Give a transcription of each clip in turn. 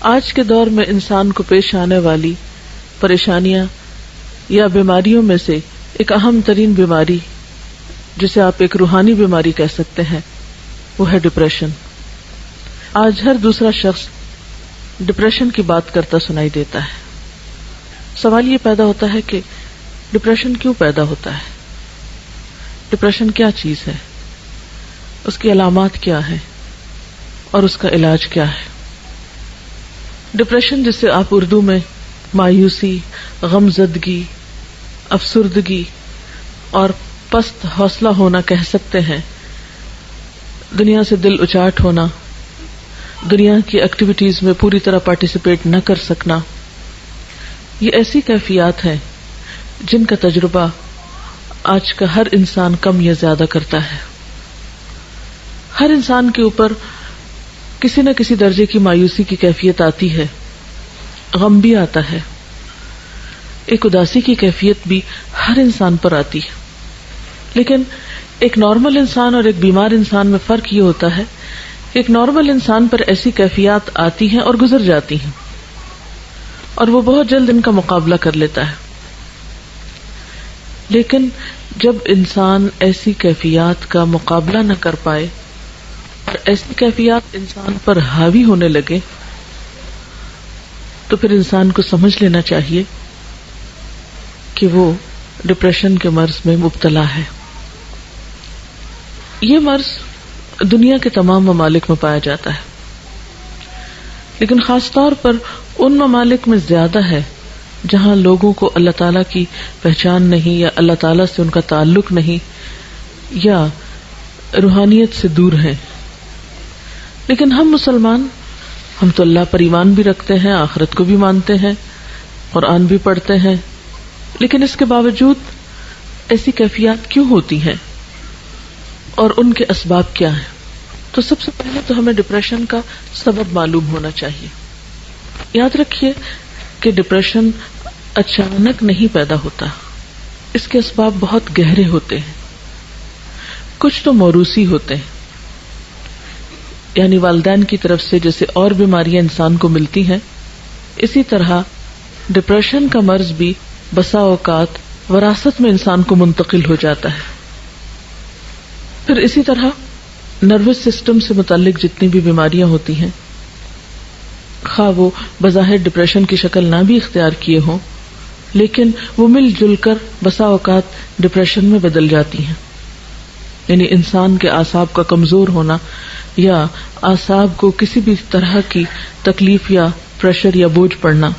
آج کے دور میں انسان کو پیش آنے والی پریشانیاں یا بیماریوں میں سے ایک اہم ترین بیماری، جسے آپ ایک روحانی بیماری کہہ سکتے ہیں، وہ ہے ڈپریشن۔ آج ہر دوسرا شخص ڈپریشن کی بات کرتا سنائی دیتا ہے۔ سوال یہ پیدا ہوتا ہے کہ ڈپریشن کیوں پیدا ہوتا ہے؟ ڈپریشن کیا چیز ہے؟ اس کی علامات کیا ہیں اور اس کا علاج کیا ہے؟ ڈپریشن، جسے آپ اردو میں مایوسی، غمزدگی، افسردگی اور پست حوصلہ ہونا کہہ سکتے ہیں، دنیا سے دل اچاٹ ہونا، دنیا کی ایکٹیویٹیز میں پوری طرح پارٹیسپیٹ نہ کر سکنا، یہ ایسی کیفیات ہیں جن کا تجربہ آج کا ہر انسان کم یا زیادہ کرتا ہے۔ ہر انسان کے اوپر کسی نہ کسی درجے کی مایوسی کی کیفیت آتی ہے، غم بھی آتا ہے، ایک اداسی کی کیفیت بھی ہر انسان پر آتی ہے۔ لیکن ایک نارمل انسان اور ایک بیمار انسان میں فرق یہ ہوتا ہے کہ ایک نارمل انسان پر ایسی کیفیات آتی ہیں اور گزر جاتی ہیں، اور وہ بہت جلد ان کا مقابلہ کر لیتا ہے۔ لیکن جب انسان ایسی کیفیات کا مقابلہ نہ کر پائے اور ایسی کیفیات انسان پر حاوی ہونے لگے، تو پھر انسان کو سمجھ لینا چاہیے کہ وہ ڈپریشن کے مرض میں مبتلا ہے۔ یہ مرض دنیا کے تمام ممالک میں پایا جاتا ہے، لیکن خاص طور پر ان ممالک میں زیادہ ہے جہاں لوگوں کو اللہ تعالیٰ کی پہچان نہیں، یا اللہ تعالیٰ سے ان کا تعلق نہیں، یا روحانیت سے دور ہیں۔ لیکن ہم مسلمان، ہم تو اللہ پر ایمان بھی رکھتے ہیں، آخرت کو بھی مانتے ہیں، قرآن بھی پڑھتے ہیں، لیکن اس کے باوجود ایسی کیفیات کیوں ہوتی ہیں اور ان کے اسباب کیا ہیں؟ تو سب سے پہلے تو ہمیں ڈپریشن کا سبب معلوم ہونا چاہیے۔ یاد رکھیے کہ ڈپریشن اچانک نہیں پیدا ہوتا، اس کے اسباب بہت گہرے ہوتے ہیں۔ کچھ تو موروثی ہوتے ہیں، یعنی والدین کی طرف سے جیسے اور بیماریاں انسان کو ملتی ہیں، اسی طرح ڈپریشن کا مرض بھی بسا اوقات وراثت میں انسان کو منتقل ہو جاتا ہے۔ پھر اسی طرح نروس سسٹم سے متعلق جتنی بھی بیماریاں ہوتی ہیں، خواہ وہ بظاہر ڈپریشن کی شکل نہ بھی اختیار کیے ہوں، لیکن وہ مل جل کر بسا اوقات ڈپریشن میں بدل جاتی ہیں۔ یعنی انسان کے اعصاب کا کمزور ہونا، یا اعصاب کو کسی بھی طرح کی تکلیف یا پریشر یا بوجھ پڑنا۔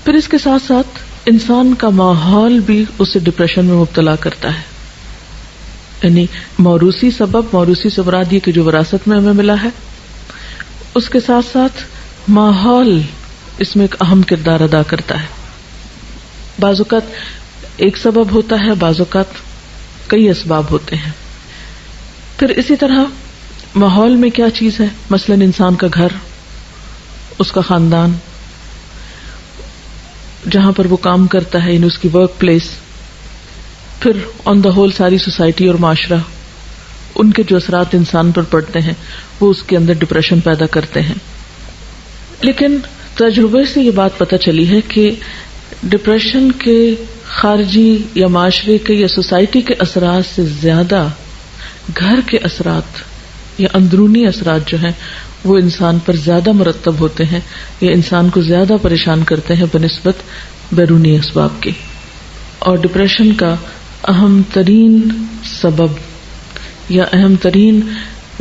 پھر اس کے ساتھ ساتھ انسان کا ماحول بھی اسے ڈپریشن میں مبتلا کرتا ہے۔ یعنی موروثی سبب، موروثی سے مراد یہ کہ جو وراثت میں ہمیں ملا ہے، اس کے ساتھ ساتھ ماحول اس میں ایک اہم کردار ادا کرتا ہے۔ بعض اوقات ایک سبب ہوتا ہے، بعض اوقات کئی اسباب ہوتے ہیں۔ پھر اسی طرح ماحول میں کیا چیز ہے، مثلا انسان کا گھر، اس کا خاندان، جہاں پر وہ کام کرتا ہے، یعنی اس کی ورک پلیس، پھر آن دا ہول ساری سوسائٹی اور معاشرہ، ان کے جو اثرات انسان پر پڑتے ہیں وہ اس کے اندر ڈپریشن پیدا کرتے ہیں۔ لیکن تجربے سے یہ بات پتہ چلی ہے کہ ڈپریشن کے خارجی یا معاشرے کے یا سوسائٹی کے اثرات سے زیادہ گھر کے اثرات یا اندرونی اثرات جو ہیں وہ انسان پر زیادہ مرتب ہوتے ہیں، یا انسان کو زیادہ پریشان کرتے ہیں بنسبت بیرونی اسباب کے۔ اور ڈپریشن کا اہم ترین سبب یا اہم ترین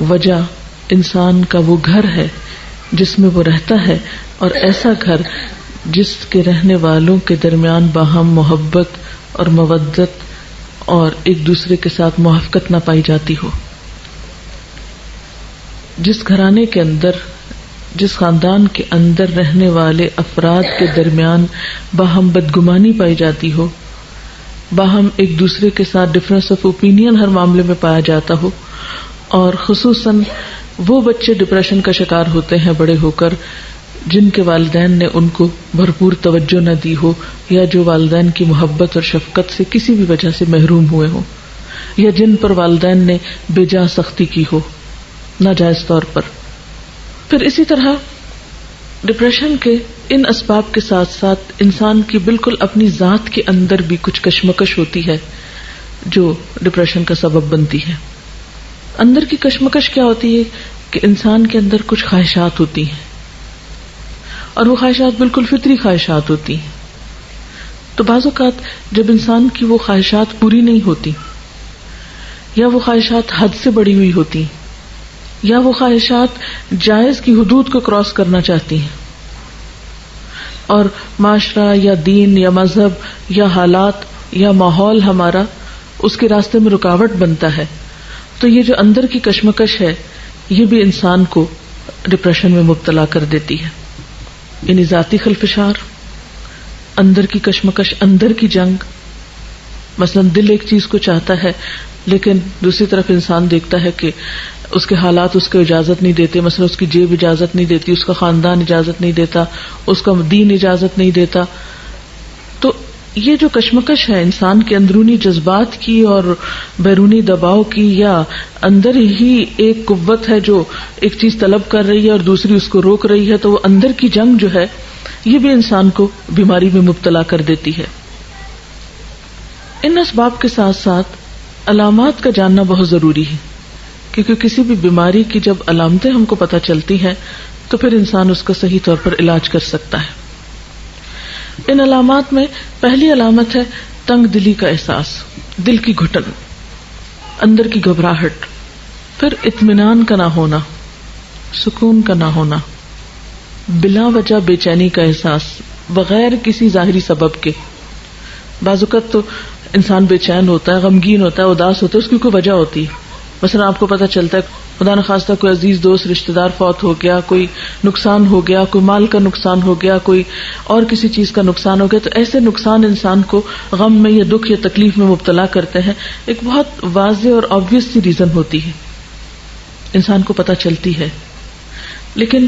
وجہ انسان کا وہ گھر ہے جس میں وہ رہتا ہے، اور ایسا گھر جس کے رہنے والوں کے درمیان باہم محبت اور مودت اور ایک دوسرے کے ساتھ موافقت نہ پائی جاتی ہو۔ جس گھرانے کے اندر، جس خاندان کے اندر رہنے والے افراد کے درمیان باہم بدگمانی پائی جاتی ہو، باہم ایک دوسرے کے ساتھ ڈفرینس آف اوپینین ہر معاملے میں پایا جاتا ہو، اور خصوصاً وہ بچے ڈپریشن کا شکار ہوتے ہیں بڑے ہو کر جن کے والدین نے ان کو بھرپور توجہ نہ دی ہو، یا جو والدین کی محبت اور شفقت سے کسی بھی وجہ سے محروم ہوئے ہوں، یا جن پر والدین نے بے جا سختی کی ہو ناجائز طور پر، پھر اسی طرح ڈپریشن کے ان اسباب کے ساتھ ساتھ انسان کی بالکل اپنی ذات کے اندر بھی کچھ کشمکش ہوتی ہے جو ڈپریشن کا سبب بنتی ہے. اندر کی کشمکش کیا ہوتی ہے کہ انسان کے اندر کچھ خواہشات ہوتی ہیں اور وہ خواہشات بالکل فطری خواہشات ہوتی ہیں. تو بعض اوقات جب انسان کی وہ خواہشات پوری نہیں ہوتی یا وہ خواہشات حد سے بڑی ہوئی ہوتی یا وہ خواہشات جائز کی حدود کو کراس کرنا چاہتی ہیں اور معاشرہ یا دین یا مذہب یا حالات یا ماحول ہمارا اس کے راستے میں رکاوٹ بنتا ہے، تو یہ جو اندر کی کشمکش ہے یہ بھی انسان کو ڈپریشن میں مبتلا کر دیتی ہے. یعنی ذاتی خلفشار، اندر کی کشمکش، اندر کی جنگ. مثلا دل ایک چیز کو چاہتا ہے لیکن دوسری طرف انسان دیکھتا ہے کہ اس کے حالات اس کو اجازت نہیں دیتے، مثلا اس کی جیب اجازت نہیں دیتی، اس کا خاندان اجازت نہیں دیتا، اس کا دین اجازت نہیں دیتا. تو یہ جو کشمکش ہے انسان کے اندرونی جذبات کی اور بیرونی دباؤ کی، یا اندر ہی ایک قوت ہے جو ایک چیز طلب کر رہی ہے اور دوسری اس کو روک رہی ہے، تو وہ اندر کی جنگ جو ہے یہ بھی انسان کو بیماری میں مبتلا کر دیتی ہے. ان اسباب کے ساتھ ساتھ علامات کا جاننا بہت ضروری ہے، کیونکہ کسی بھی بیماری کی جب علامتیں ہم کو پتہ چلتی ہیں تو پھر انسان اس کا صحیح طور پر علاج کر سکتا ہے. ان علامات میں پہلی علامت ہے تنگ دلی کا احساس، دل کی گھٹن، اندر کی گھبراہٹ. پھر اطمینان کا نہ ہونا، سکون کا نہ ہونا، بلا وجہ بے چینی کا احساس بغیر کسی ظاہری سبب کے. بعض اوقات تو انسان بے چین ہوتا ہے، غمگین ہوتا ہے، اداس ہوتا ہے، اس کی کوئی وجہ ہوتی ہے. مثلا آپ کو پتہ چلتا ہے خدا نخواستہ کوئی عزیز دوست رشتہ دار فوت ہو گیا، کوئی نقصان ہو گیا، کوئی مال کا نقصان ہو گیا، کوئی اور کسی چیز کا نقصان ہو گیا، تو ایسے نقصان انسان کو غم میں یا دکھ یا تکلیف میں مبتلا کرتے ہیں. ایک بہت واضح اور آبویس سی ریزن ہوتی ہے، انسان کو پتہ چلتی ہے. لیکن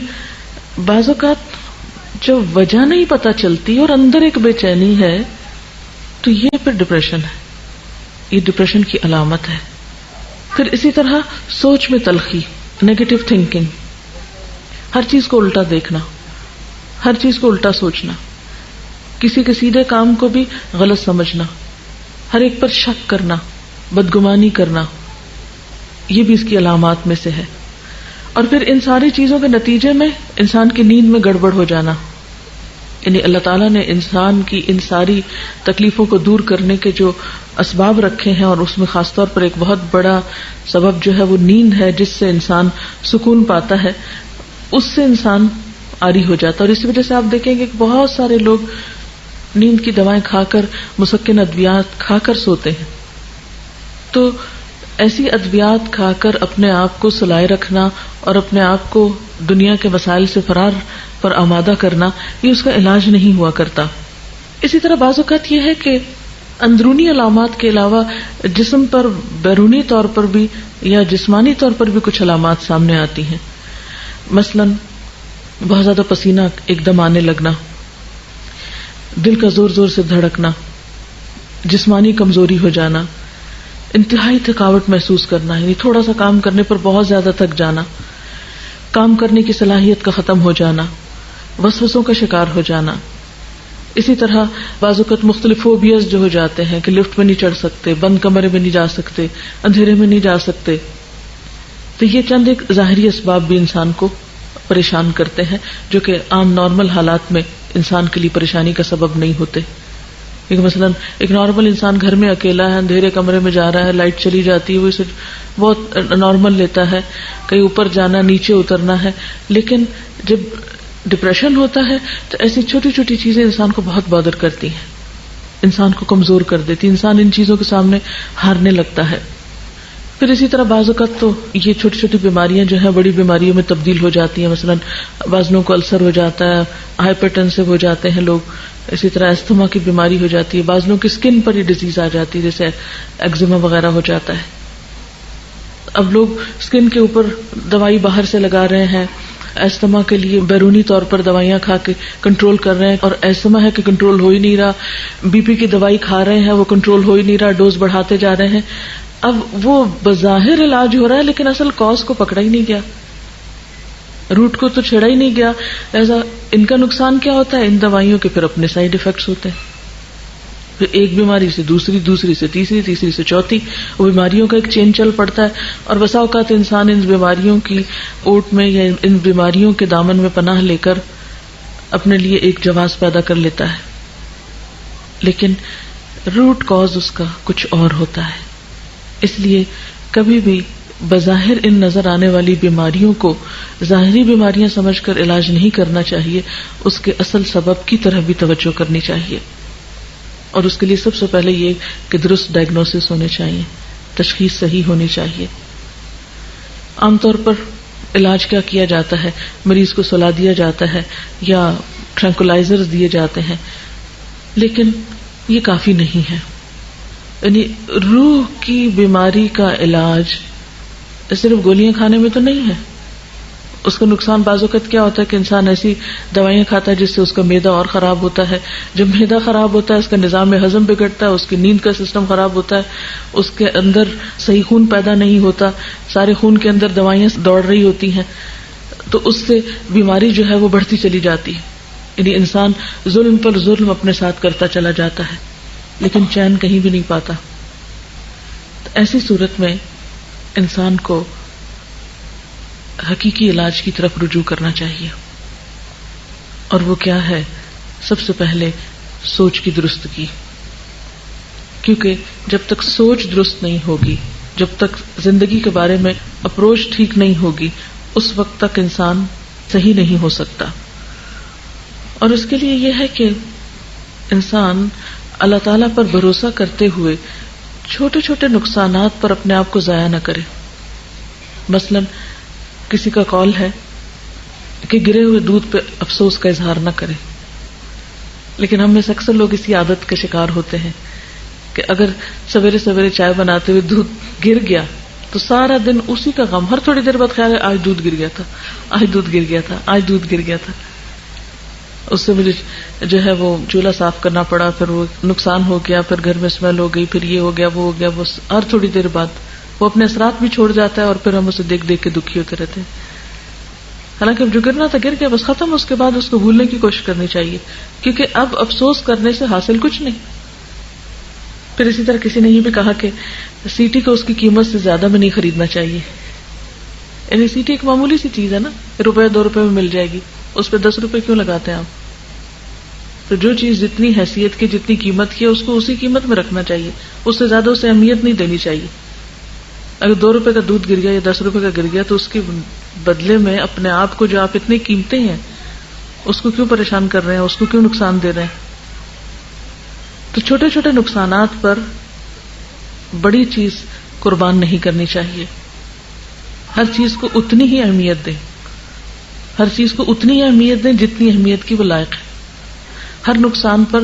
بعض اوقات جو وجہ نہیں پتہ چلتی اور اندر ایک بے چینی ہے تو یہ پھر ڈپریشن ہے، یہ ڈپریشن کی علامت ہے. پھر اسی طرح سوچ میں تلخی، نیگیٹو تھنکنگ، ہر چیز کو الٹا دیکھنا، ہر چیز کو الٹا سوچنا، کسی کے سیدھے کام کو بھی غلط سمجھنا، ہر ایک پر شک کرنا، بدگمانی کرنا، یہ بھی اس کی علامات میں سے ہے. اور پھر ان ساری چیزوں کے نتیجے میں انسان کی نیند میں گڑبڑ ہو جانا. یعنی اللہ تعالیٰ نے انسان کی ان ساری تکلیفوں کو دور کرنے کے جو اسباب رکھے ہیں، اور اس میں خاص طور پر ایک بہت بڑا سبب جو ہے وہ نیند ہے، جس سے انسان سکون پاتا ہے، اس سے انسان عاری ہو جاتا ہے. اور اسی وجہ سے آپ دیکھیں گے کہ بہت سارے لوگ نیند کی دوائیں کھا کر، مسکن ادویات کھا کر سوتے ہیں. تو ایسی ادویات کھا کر اپنے آپ کو سلائے رکھنا اور اپنے آپ کو دنیا کے مسائل سے فرار پر آمادہ کرنا، یہ اس کا علاج نہیں ہوا کرتا. اسی طرح بعض اوقات یہ ہے کہ اندرونی علامات کے علاوہ جسم پر بیرونی طور پر بھی یا جسمانی طور پر بھی کچھ علامات سامنے آتی ہیں. مثلا بہت زیادہ پسینہ ایک دم آنے لگنا، دل کا زور زور سے دھڑکنا، جسمانی کمزوری ہو جانا، انتہائی تھکاوٹ محسوس کرنا، یعنی تھوڑا سا کام کرنے پر بہت زیادہ تھک جانا، کام کرنے کی صلاحیت کا ختم ہو جانا، وسوسوں کا شکار ہو جانا. اسی طرح بعض اوقات مختلف فوبیاز جو ہو جاتے ہیں کہ لفٹ میں نہیں چڑھ سکتے، بند کمرے میں نہیں جا سکتے، اندھیرے میں نہیں جا سکتے. تو یہ چند ایک ظاہری اسباب بھی انسان کو پریشان کرتے ہیں، جو کہ عام نارمل حالات میں انسان کے لیے پریشانی کا سبب نہیں ہوتے. کیونکہ مثلا ایک نارمل انسان گھر میں اکیلا ہے، اندھیرے کمرے میں جا رہا ہے، لائٹ چلی جاتی ہے، وہ اسے بہت نارمل لیتا ہے، کہیں اوپر جانا، نیچے اترنا ہے. لیکن جب ڈپریشن ہوتا ہے تو ایسی چھوٹی چھوٹی چیزیں انسان کو بہت بادر کرتی ہیں، انسان کو کمزور کر دیتی، انسان ان چیزوں کے سامنے ہارنے لگتا ہے. پھر اسی طرح بعض اوقات تو یہ چھوٹی چھوٹی بیماریاں جو ہیں بڑی بیماریوں میں تبدیل ہو جاتی ہیں. مثلا بعضوں کو السر ہو جاتا ہے، ہائپر ٹینسو ہو جاتے ہیں لوگ. اسی طرح استھما کی بیماری ہو جاتی ہے، بعضوں کی اسکن پر یہ ڈیزیز آ جاتی ہے، جیسے ایگزیما وغیرہ ہو جاتا ہے. اب لوگ اسکن کے اوپر دوائی باہر سے لگا رہے ہیں، ایستھما کے لیے بیرونی طور پر دوائیاں کھا کے کنٹرول کر رہے ہیں، اور ایستھما ہے کہ کنٹرول ہو ہی نہیں رہا. بی پی کی دوائی کھا رہے ہیں، وہ کنٹرول ہو ہی نہیں رہا، ڈوز بڑھاتے جا رہے ہیں. اب وہ بظاہر علاج ہو رہا ہے لیکن اصل کاز کو پکڑا ہی نہیں گیا. روٹ کو تو چھیڑا ہی نہیں گیا، ایسا ان کا نقصان کیا ہوتا ہے؟ ان دوائیوں کے پھر اپنے سائیڈ ایفیکٹس ہوتے ہیں، پھر ایک بیماری سے دوسری، دوسری سے تیسری، تیسری سے چوتھی، وہ بیماریوں کا ایک چین چل پڑتا ہے، اور بسا اوقات انسان ان بیماریوں کی اوٹ میں یا ان بیماریوں کے دامن میں پناہ لے کر اپنے لیے ایک جواز پیدا کر لیتا ہے، لیکن روٹ کاز اس کا کچھ اور ہوتا ہے۔ اس لیے کبھی بھی بظاہر ان نظر آنے والی بیماریوں کو ظاہری بیماریاں سمجھ کر علاج نہیں کرنا چاہیے، اس کے اصل سبب کی طرف بھی توجہ کرنی چاہیے، اور اس کے لیے سب سے پہلے یہ کہ درست ڈائگنوسس ہونے چاہیے، تشخیص صحیح ہونی چاہیے۔ عام طور پر علاج کیا کیا جاتا ہے؟ مریض کو سلا دیا جاتا ہے یا ٹرینکولائزر دیے جاتے ہیں، لیکن یہ کافی نہیں ہے۔ یعنی روح کی بیماری کا علاج صرف گولیاں کھانے میں تو نہیں ہے۔ اس کا نقصان بعض اوقات کیا ہوتا ہے کہ انسان ایسی دوائیاں کھاتا ہے جس سے اس کا معدہ اور خراب ہوتا ہے، جب معدہ خراب ہوتا ہے اس کا نظام ہضم بگڑتا ہے، اس کی نیند کا سسٹم خراب ہوتا ہے، اس کے اندر صحیح خون پیدا نہیں ہوتا، سارے خون کے اندر دوائیاں دوڑ رہی ہوتی ہیں، تو اس سے بیماری جو ہے وہ بڑھتی چلی جاتی ہے۔ یعنی انسان ظلم پر ظلم اپنے ساتھ کرتا چلا جاتا ہے، لیکن چین کہیں بھی نہیں پاتا۔ تو ایسی صورت میں انسان کو حقیقی علاج کی طرف رجوع کرنا چاہیے، اور وہ کیا ہے؟ سب سے پہلے سوچ کی درستگی، کیونکہ جب تک سوچ درست نہیں ہوگی، جب تک زندگی کے بارے میں اپروچ ٹھیک نہیں ہوگی، اس وقت تک انسان صحیح نہیں ہو سکتا۔ اور اس کے لیے یہ ہے کہ انسان اللہ تعالیٰ پر بھروسہ کرتے ہوئے چھوٹے چھوٹے نقصانات پر اپنے آپ کو ضائع نہ کرے۔ مثلا کسی کا قول ہے کہ گرے ہوئے دودھ پہ افسوس کا اظہار نہ کرے، لیکن ہم میں سے اکثر لوگ اسی عادت کے شکار ہوتے ہیں کہ اگر سویرے سویرے چائے بناتے ہوئے دودھ گر گیا تو سارا دن اسی کا غم، ہر تھوڑی دیر بعد خیال ہے آج دودھ گر گیا تھا، آج دودھ گر گیا تھا، آج دودھ گر گیا تھا، اس سے مجھے جو ہے وہ چولہا صاف کرنا پڑا، پھر وہ نقصان ہو گیا، پھر گھر میں اسمیل ہو گئی، پھر یہ ہو گیا، وہ ہو گیا، وہ ہر تھوڑی دیر بعد وہ اپنے اثرات بھی چھوڑ جاتا ہے، اور پھر ہم اسے دیکھ دیکھ کے دکھی ہوتے رہتے ہیں۔ حالانکہ اب جو گرنا تھا گر گیا، بس ختم، اس کے بعد اس کو بھولنے کی کوشش کرنی چاہیے، کیونکہ اب افسوس کرنے سے حاصل کچھ نہیں۔ پھر اسی طرح کسی نے یہ بھی کہا کہ سیٹی کو اس کی قیمت سے زیادہ میں نہیں خریدنا چاہیے۔ یعنی سیٹی ایک معمولی سی چیز ہے نا، روپے 2 روپے میں مل جائے گی، اس پہ 10 روپے کیوں لگاتے ہیں آپ؟ تو جو چیز جتنی حیثیت کی، جتنی قیمت کی ہے، اس کو اسی قیمت میں رکھنا چاہیے، اس سے زیادہ اسے اہمیت نہیں دینی چاہیے۔ اگر 2 روپے کا دودھ گر گیا یا 10 روپے کا گر گیا تو اس کے بدلے میں اپنے آپ کو جو آپ اتنی قیمتیں ہیں اس کو کیوں پریشان کر رہے ہیں، اس کو کیوں نقصان دے رہے ہیں؟ تو چھوٹے چھوٹے نقصانات پر بڑی چیز قربان نہیں کرنی چاہیے۔ ہر چیز کو اتنی ہی اہمیت دیں، ہر چیز کو اتنی ہی اہمیت دیں جتنی اہمیت کی وہ لائق ہے۔ ہر نقصان پر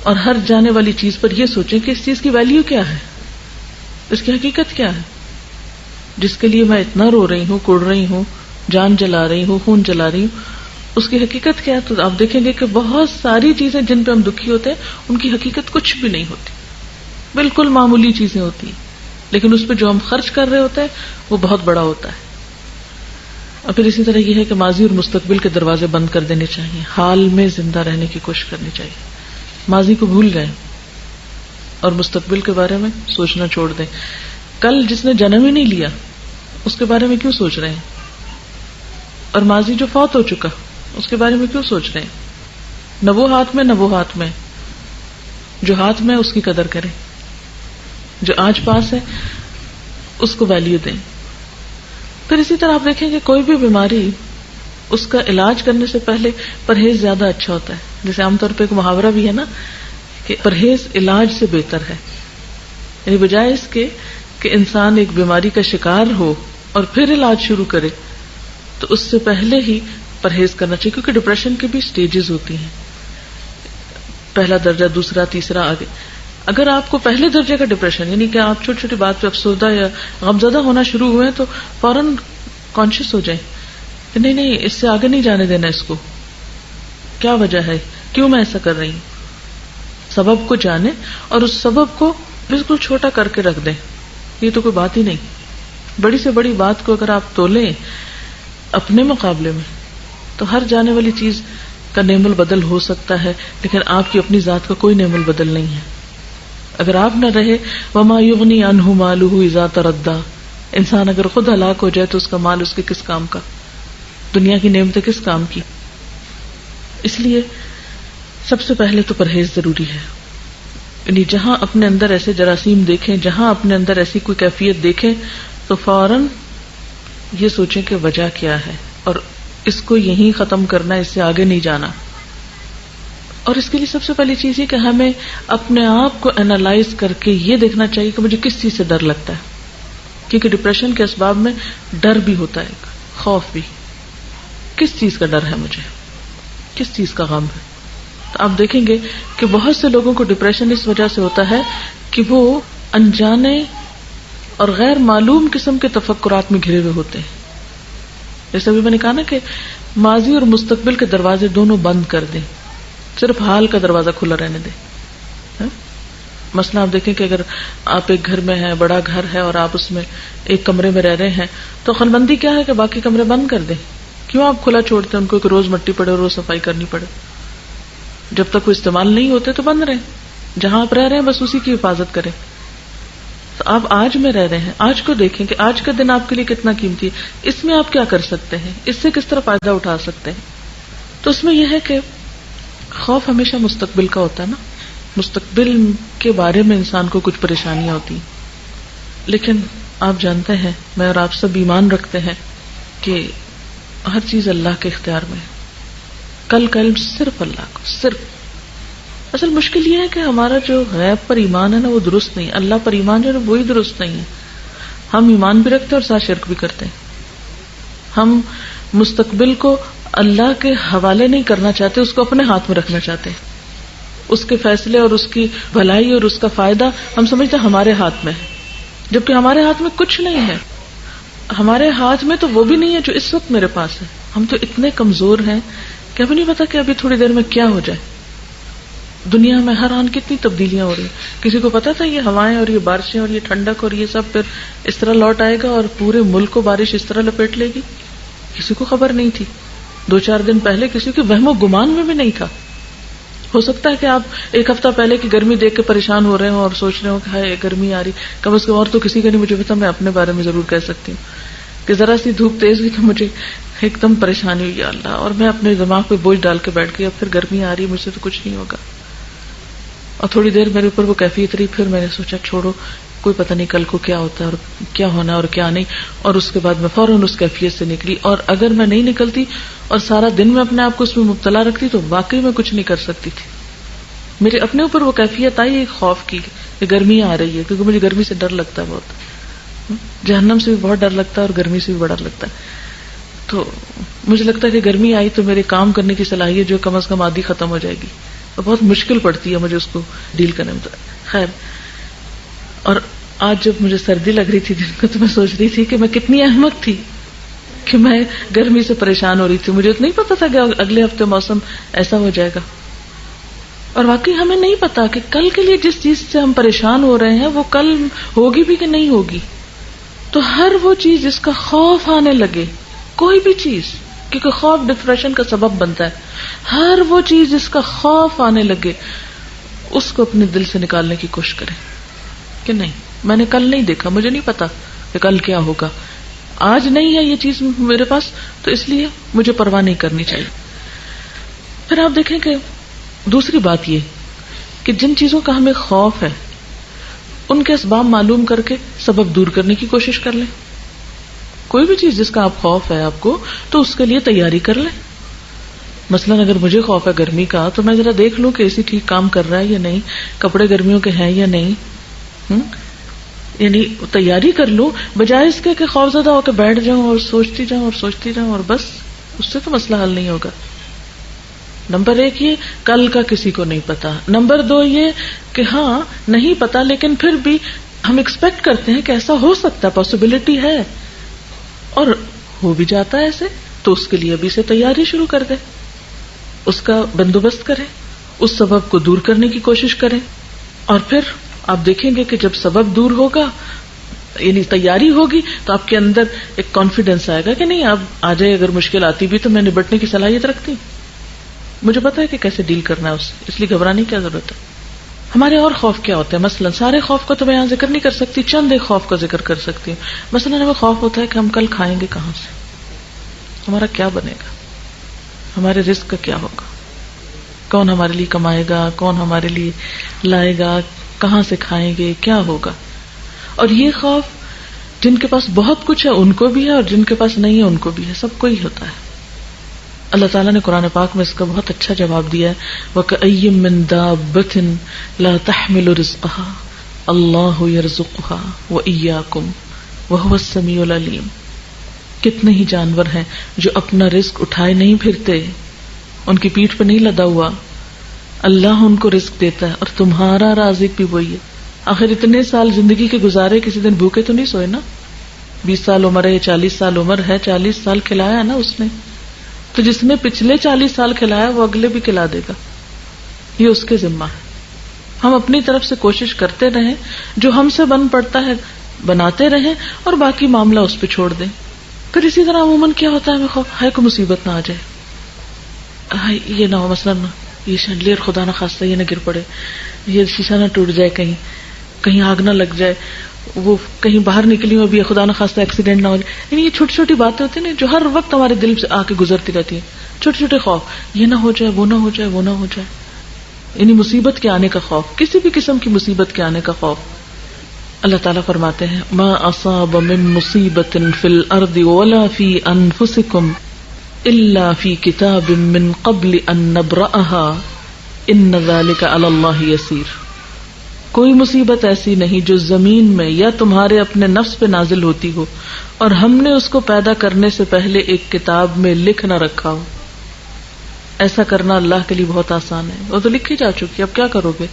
اور ہر جانے والی چیز پر یہ سوچیں کہ اس چیز کی ویلیو کیا ہے، اس کی حقیقت کیا ہے، جس کے لیے میں اتنا رو رہی ہوں، کوڑ رہی ہوں، جان جلا رہی ہوں، خون جلا رہی ہوں، اس کی حقیقت کیا ہے؟ تو آپ دیکھیں گے کہ بہت ساری چیزیں جن پہ ہم دکھی ہوتے ہیں ان کی حقیقت کچھ بھی نہیں ہوتی، بالکل معمولی چیزیں ہوتی ہیں، لیکن اس پہ جو ہم خرچ کر رہے ہوتے ہیں وہ بہت بڑا ہوتا ہے۔ اور پھر اسی طرح یہ ہے کہ ماضی اور مستقبل کے دروازے بند کر دینے چاہیے، حال میں زندہ رہنے کی کوشش کرنی چاہیے، ماضی کو بھول جائیں اور مستقبل کے بارے میں سوچنا چھوڑ دیں۔ کل جس نے جنم ہی نہیں لیا اس کے بارے میں کیوں سوچ رہے ہیں، اور ماضی جو فوت ہو چکا اس کے بارے میں کیوں سوچ رہے ہیں؟ نہ وہ ہاتھ میں، نہ وہ ہاتھ میں، جو ہاتھ میں اس کی قدر کریں، جو آج پاس ہے اس کو ویلیو دیں۔ پھر اسی طرح آپ دیکھیں کہ کوئی بھی بیماری اس کا علاج کرنے سے پہلے پرہیز زیادہ اچھا ہوتا ہے۔ جیسے عام طور پہ ایک محاورہ بھی ہے نا کہ پرہیز علاج سے بہتر ہے، یعنی بجائے اس کے کہ انسان ایک بیماری کا شکار ہو اور پھر علاج شروع کرے، تو اس سے پہلے ہی پرہیز کرنا چاہیے، کیونکہ ڈپریشن کی بھی سٹیجز ہوتی ہیں، پہلا درجہ، دوسرا، تیسرا، آگے۔ اگر آپ کو پہلے درجے کا ڈپریشن، یعنی کہ آپ چھوٹی چھوٹی بات پہ افسردہ یا غمزدہ ہونا شروع ہوئے تو فوراً کانشیس ہو جائیں کہ نہیں نہیں، اس سے آگے نہیں جانے دینا، اس کو کیا وجہ ہے، کیوں میں ایسا کر رہی ہوں، سبب کو جانیں اور اس سبب کو بالکل چھوٹا کر کے رکھ دیں، یہ تو کوئی بات ہی نہیں۔ بڑی سے بڑی بات کو اگر آپ تولیں اپنے مقابلے میں تو ہر جانے والی چیز کا نعم البدل ہو سکتا ہے، لیکن آپ کی اپنی ذات کا کوئی نعم البدل نہیں ہے. اگر آپ نہ رہے وما یغنی عنہ مالہ اذا تردی، انسان اگر خود ہلاک ہو جائے تو اس کا مال اس کے کس کام کا، دنیا کی نعمتیں کس کام کی. اس لیے سب سے پہلے تو پرہیز ضروری ہے. یعنی جہاں اپنے اندر ایسے جراثیم دیکھیں، جہاں اپنے اندر ایسی کوئی کیفیت دیکھیں تو فوراً یہ سوچیں کہ وجہ کیا ہے اور اس کو یہیں ختم کرنا، اس سے آگے نہیں جانا. اور اس کے لیے سب سے پہلی چیز یہ کہ ہمیں اپنے آپ کو انالائز کر کے یہ دیکھنا چاہیے کہ مجھے کس چیز سے ڈر لگتا ہے، کیونکہ ڈپریشن کے اسباب میں ڈر بھی ہوتا ہے، خوف بھی. کس چیز کا ڈر ہے مجھے، کس چیز کا غم ہے. تو آپ دیکھیں گے کہ بہت سے لوگوں کو ڈپریشن اس وجہ سے ہوتا ہے کہ وہ انجانے اور غیر معلوم قسم کے تفکرات میں گھرے ہوئے ہوتے ہیں. جیسے ابھی میں نے کہا نا کہ ماضی اور مستقبل کے دروازے دونوں بند کر دیں، صرف حال کا دروازہ کھلا رہنے دیں. مثلا آپ دیکھیں کہ اگر آپ ایک گھر میں ہیں، بڑا گھر ہے اور آپ اس میں ایک کمرے میں رہ رہے ہیں تو عقل مندی کیا ہے کہ باقی کمرے بند کر دیں. کیوں آپ کھلا چھوڑتے ہیں ان کو کہ روز مٹی پڑے، روز صفائی کرنی پڑے؟ جب تک وہ استعمال نہیں ہوتے تو بند رہیں. جہاں آپ رہ رہے ہیں بس اسی کی حفاظت کریں. تو آپ آج میں رہ رہے ہیں، آج کو دیکھیں کہ آج کا دن آپ کے لیے کتنا قیمتی ہے، اس میں آپ کیا کر سکتے ہیں، اس سے کس طرح فائدہ اٹھا سکتے ہیں. تو اس میں یہ ہے کہ خوف ہمیشہ مستقبل کا ہوتا ہے نا، مستقبل کے بارے میں انسان کو کچھ پریشانیاں ہوتی ہیں. لیکن آپ جانتے ہیں، میں اور آپ سب ایمان رکھتے ہیں کہ ہر چیز اللہ کے اختیار میں ہے. کل کا علم صرف اللہ کو، صرف. اصل مشکل یہ ہے کہ ہمارا جو غیب پر ایمان ہے نا وہ درست نہیں، اللہ پر ایمان جو ہے وہی درست نہیں ہے. ہم ایمان بھی رکھتے ہیں اور ساتھ شرک بھی کرتے ہیں. ہم مستقبل کو اللہ کے حوالے نہیں کرنا چاہتے، اس کو اپنے ہاتھ میں رکھنا چاہتے ہیں. اس کے فیصلے اور اس کی بھلائی اور اس کا فائدہ ہم سمجھتے ہیں ہمارے ہاتھ میں ہے، جبکہ ہمارے ہاتھ میں کچھ نہیں ہے. ہمارے ہاتھ میں تو وہ بھی نہیں ہے جو اس وقت میرے پاس ہے. ہم تو اتنے کمزور ہیں کہ ہمیں نہیں پتا کہ ابھی تھوڑی دیر میں کیا ہو جائے. دنیا میں ہر آن کتنی تبدیلیاں ہو رہی ہیں. کسی کو پتا تھا یہ ہوائیں اور یہ بارشیں اور یہ ٹھنڈک اور یہ سب پھر اس طرح لوٹ آئے گا اور پورے ملک کو بارش اس طرح لپیٹ لے گی؟ کسی کو خبر نہیں تھی. 2-4 دن پہلے کسی کے وہم و گمان میں بھی نہیں تھا. ہو سکتا ہے کہ آپ ایک ہفتہ پہلے کی گرمی دیکھ کے پریشان ہو رہے ہوں اور سوچ رہے ہوں کہ ہائے گرمی آ رہی. کم از کم اور تو کسی کا نہیں مجھے پتا، میں اپنے بارے میں ضرور کہہ سکتی ہوں کہ ذرا سی دھوپ تیز ہوئی تو مجھے ایک دم پریشانی ہوئی، یا اللہ، اور میں اپنے دماغ پہ بوجھ ڈال کے بیٹھ گئی اب پھر گرمی آ رہی ہے، مجھ سے تو کچھ نہیں ہوگا. اور تھوڑی دیر میرے اوپر وہ کیفیت رہی، پھر میں نے سوچا چھوڑو، کوئی پتہ نہیں کل کو کیا ہوتا ہے اور کیا ہونا اور کیا نہیں. اور اس کے بعد میں فوراً اس کیفیت سے نکلی. اور اگر میں نہیں نکلتی اور سارا دن میں اپنے آپ کو اس میں مبتلا رکھتی تو واقعی میں کچھ نہیں کر سکتی تھی. میرے اپنے اوپر وہ کیفیت آئی ایک خوف کی کہ گرمی آ رہی ہے، کیونکہ مجھے گرمی سے ڈر لگتا ہے بہت. جہنم سے بھی بہت ڈر لگتا ہے اور گرمی سے بھی بڑا ڈر لگتا ہے. تو مجھے لگتا ہے کہ گرمی آئی تو میرے کام کرنے کی صلاحیت جو کم از کم آدھی ختم ہو جائے گی، اور بہت مشکل پڑتی ہے مجھے اس کو ڈیل کرنے میں. خیر، اور آج جب مجھے سردی لگ رہی تھی دن کو تو میں سوچ رہی تھی کہ میں کتنی احمق تھی کہ میں گرمی سے پریشان ہو رہی تھی. مجھے نہیں پتا تھا کہ اگلے ہفتے موسم ایسا ہو جائے گا. اور واقعی ہمیں نہیں پتا کہ کل کے لیے جس چیز سے ہم پریشان ہو رہے ہیں وہ کل ہوگی بھی کہ نہیں ہوگی. تو ہر وہ چیز جس کا خوف آنے لگے، کوئی بھی چیز، کیونکہ خوف ڈپریشن کا سبب بنتا ہے، ہر وہ چیز جس کا خوف آنے لگے اس کو اپنے دل سے نکالنے کی کوشش کریں کہ نہیں، میں نے کل نہیں دیکھا، مجھے نہیں پتا کہ کل کیا ہوگا. آج نہیں ہے یہ چیز میرے پاس تو اس لیے مجھے پرواہ نہیں کرنی چاہیے. پھر آپ دیکھیں کہ دوسری بات یہ کہ جن چیزوں کا ہمیں خوف ہے ان کے اسباب معلوم کر کے سبب دور کرنے کی کوشش کر لیں. کوئی بھی چیز جس کا آپ خوف ہے آپ کو تو اس کے لیے تیاری کر لیں. مثلا اگر مجھے خوف ہے گرمی کا تو میں ذرا دیکھ لوں کہ اے سی ٹھیک کام کر رہا ہے یا نہیں، کپڑے گرمیوں کے ہیں یا نہیں. یعنی تیاری کر لوں بجائے اس کے کہ خوف زدہ ہو کے بیٹھ جاؤں اور سوچتی جاؤں اور بس. اس سے تو مسئلہ حل نہیں ہوگا. نمبر 1 یہ کل کا کسی کو نہیں پتا. نمبر 2 یہ کہ ہاں نہیں پتا لیکن پھر بھی ہم ایکسپیکٹ کرتے ہیں کہ ایسا ہو سکتا ہے، پاسبلٹی ہے اور ہو بھی جاتا ہے ایسے، تو اس کے لیے ابھی سے تیاری شروع کر دیں، اس کا بندوبست کریں، اس سبب کو دور کرنے کی کوشش کریں. اور پھر آپ دیکھیں گے کہ جب سبب دور ہوگا یعنی تیاری ہوگی تو آپ کے اندر ایک کانفیڈینس آئے گا کہ نہیں اب آ جائے اگر مشکل آتی بھی تو میں نبٹنے کی صلاحیت رکھتی ہوں, مجھے پتا ہے کہ کیسے ڈیل کرنا ہے اس لیے گھبرانے کی کیا ضرورت ہے. ہمارے اور خوف کیا ہوتے ہیں؟ مثلا سارے خوف کا تو میں یہاں ذکر نہیں کر سکتی, چند ایک خوف کا ذکر کر سکتی ہوں. مثلا ہمیں خوف ہوتا ہے کہ ہم کل کھائیں گے کہاں سے, ہمارا کیا بنے گا, ہمارے رزق کا کیا ہوگا, کون ہمارے لیے کمائے گا, کون ہمارے لیے لائے گا, کہاں سے کھائیں گے, کیا ہوگا. اور یہ خوف جن کے پاس بہت کچھ ہے ان کو بھی ہے اور جن کے پاس نہیں ہے ان کو بھی ہے, سب کو ہی ہوتا ہے. اللہ تعالیٰ نے قرآن پاک میں اس کا بہت اچھا جواب دیا ہے, وَكَأَيٍّ مِّن دَابَّةٍ لَا تَحْمِلُ رِزْقَهَا اللَّهُ يَرْزُقُهَا وَإِيَّاكُمْ وَهُوَ السَّمِيعُ الْعَلِيمُ. کتنے ہی جانور ہیں جو اپنا رزق اٹھائے نہیں پھرتے, ان کی پیٹھ پہ نہیں لدا ہوا, اللہ ان کو رزق دیتا ہے اور تمہارا رازق بھی وہی ہے. آخر اتنے سال زندگی کے گزارے, کسی دن بھوکے تو نہیں سوئے نا. 20 سال عمر ہے, 40 سال عمر ہے, 40 سال کھلایا نا اس نے, تو جس نے پچھلے 40 سال کھلایا وہ اگلے بھی کھلا دے گا, یہ اس کے ذمہ ہے. ہم اپنی طرف سے کوشش کرتے رہیں, جو ہم سے بن پڑتا ہے بناتے رہیں اور باقی معاملہ اس پہ چھوڑ دیں. پھر اسی طرح عموماً کیا ہوتا ہے, ہمیں خوف ہے کوئی مصیبت نہ آ جائے, یہ نہ ہو مثلاً یہ شینڈلیئر خدا نہ خواستہ یہ نہ گر پڑے, یہ شیشہ نہ ٹوٹ جائے, کہیں آگ نہ لگ جائے, وہ کہیں باہر نکلی ہو بھی خدا نہ خواستہ ایکسیڈنٹ نہ ہو جائے. یعنی یہ چھوٹی چھوٹی باتیں ہوتی ہیں نا جو ہر وقت ہمارے دل سے آ کے گزرتی رہتی ہیں, چھوٹے چھوٹے خوف, یہ نہ ہو جائے, وہ نہ ہو جائے, وہ نہ ہو جائے. یعنی مصیبت کے آنے کا خوف, کسی بھی قسم کی مصیبت کے آنے کا خوف. اللہ تعالیٰ فرماتے ہیں ما اصاب من مصیبت فی الارض ولا فی انفسکم الا فی کتاب من قبل ان نبرأها ان ذلک علی اللہ یسیر. کوئی مصیبت ایسی نہیں جو زمین میں یا تمہارے اپنے نفس پہ نازل ہوتی ہو اور ہم نے اس کو پیدا کرنے سے پہلے ایک کتاب میں لکھ نہ رکھا ہو. ایسا کرنا اللہ کے لیے بہت آسان ہے, وہ تو لکھی جا چکی, اب کیا کرو گے؟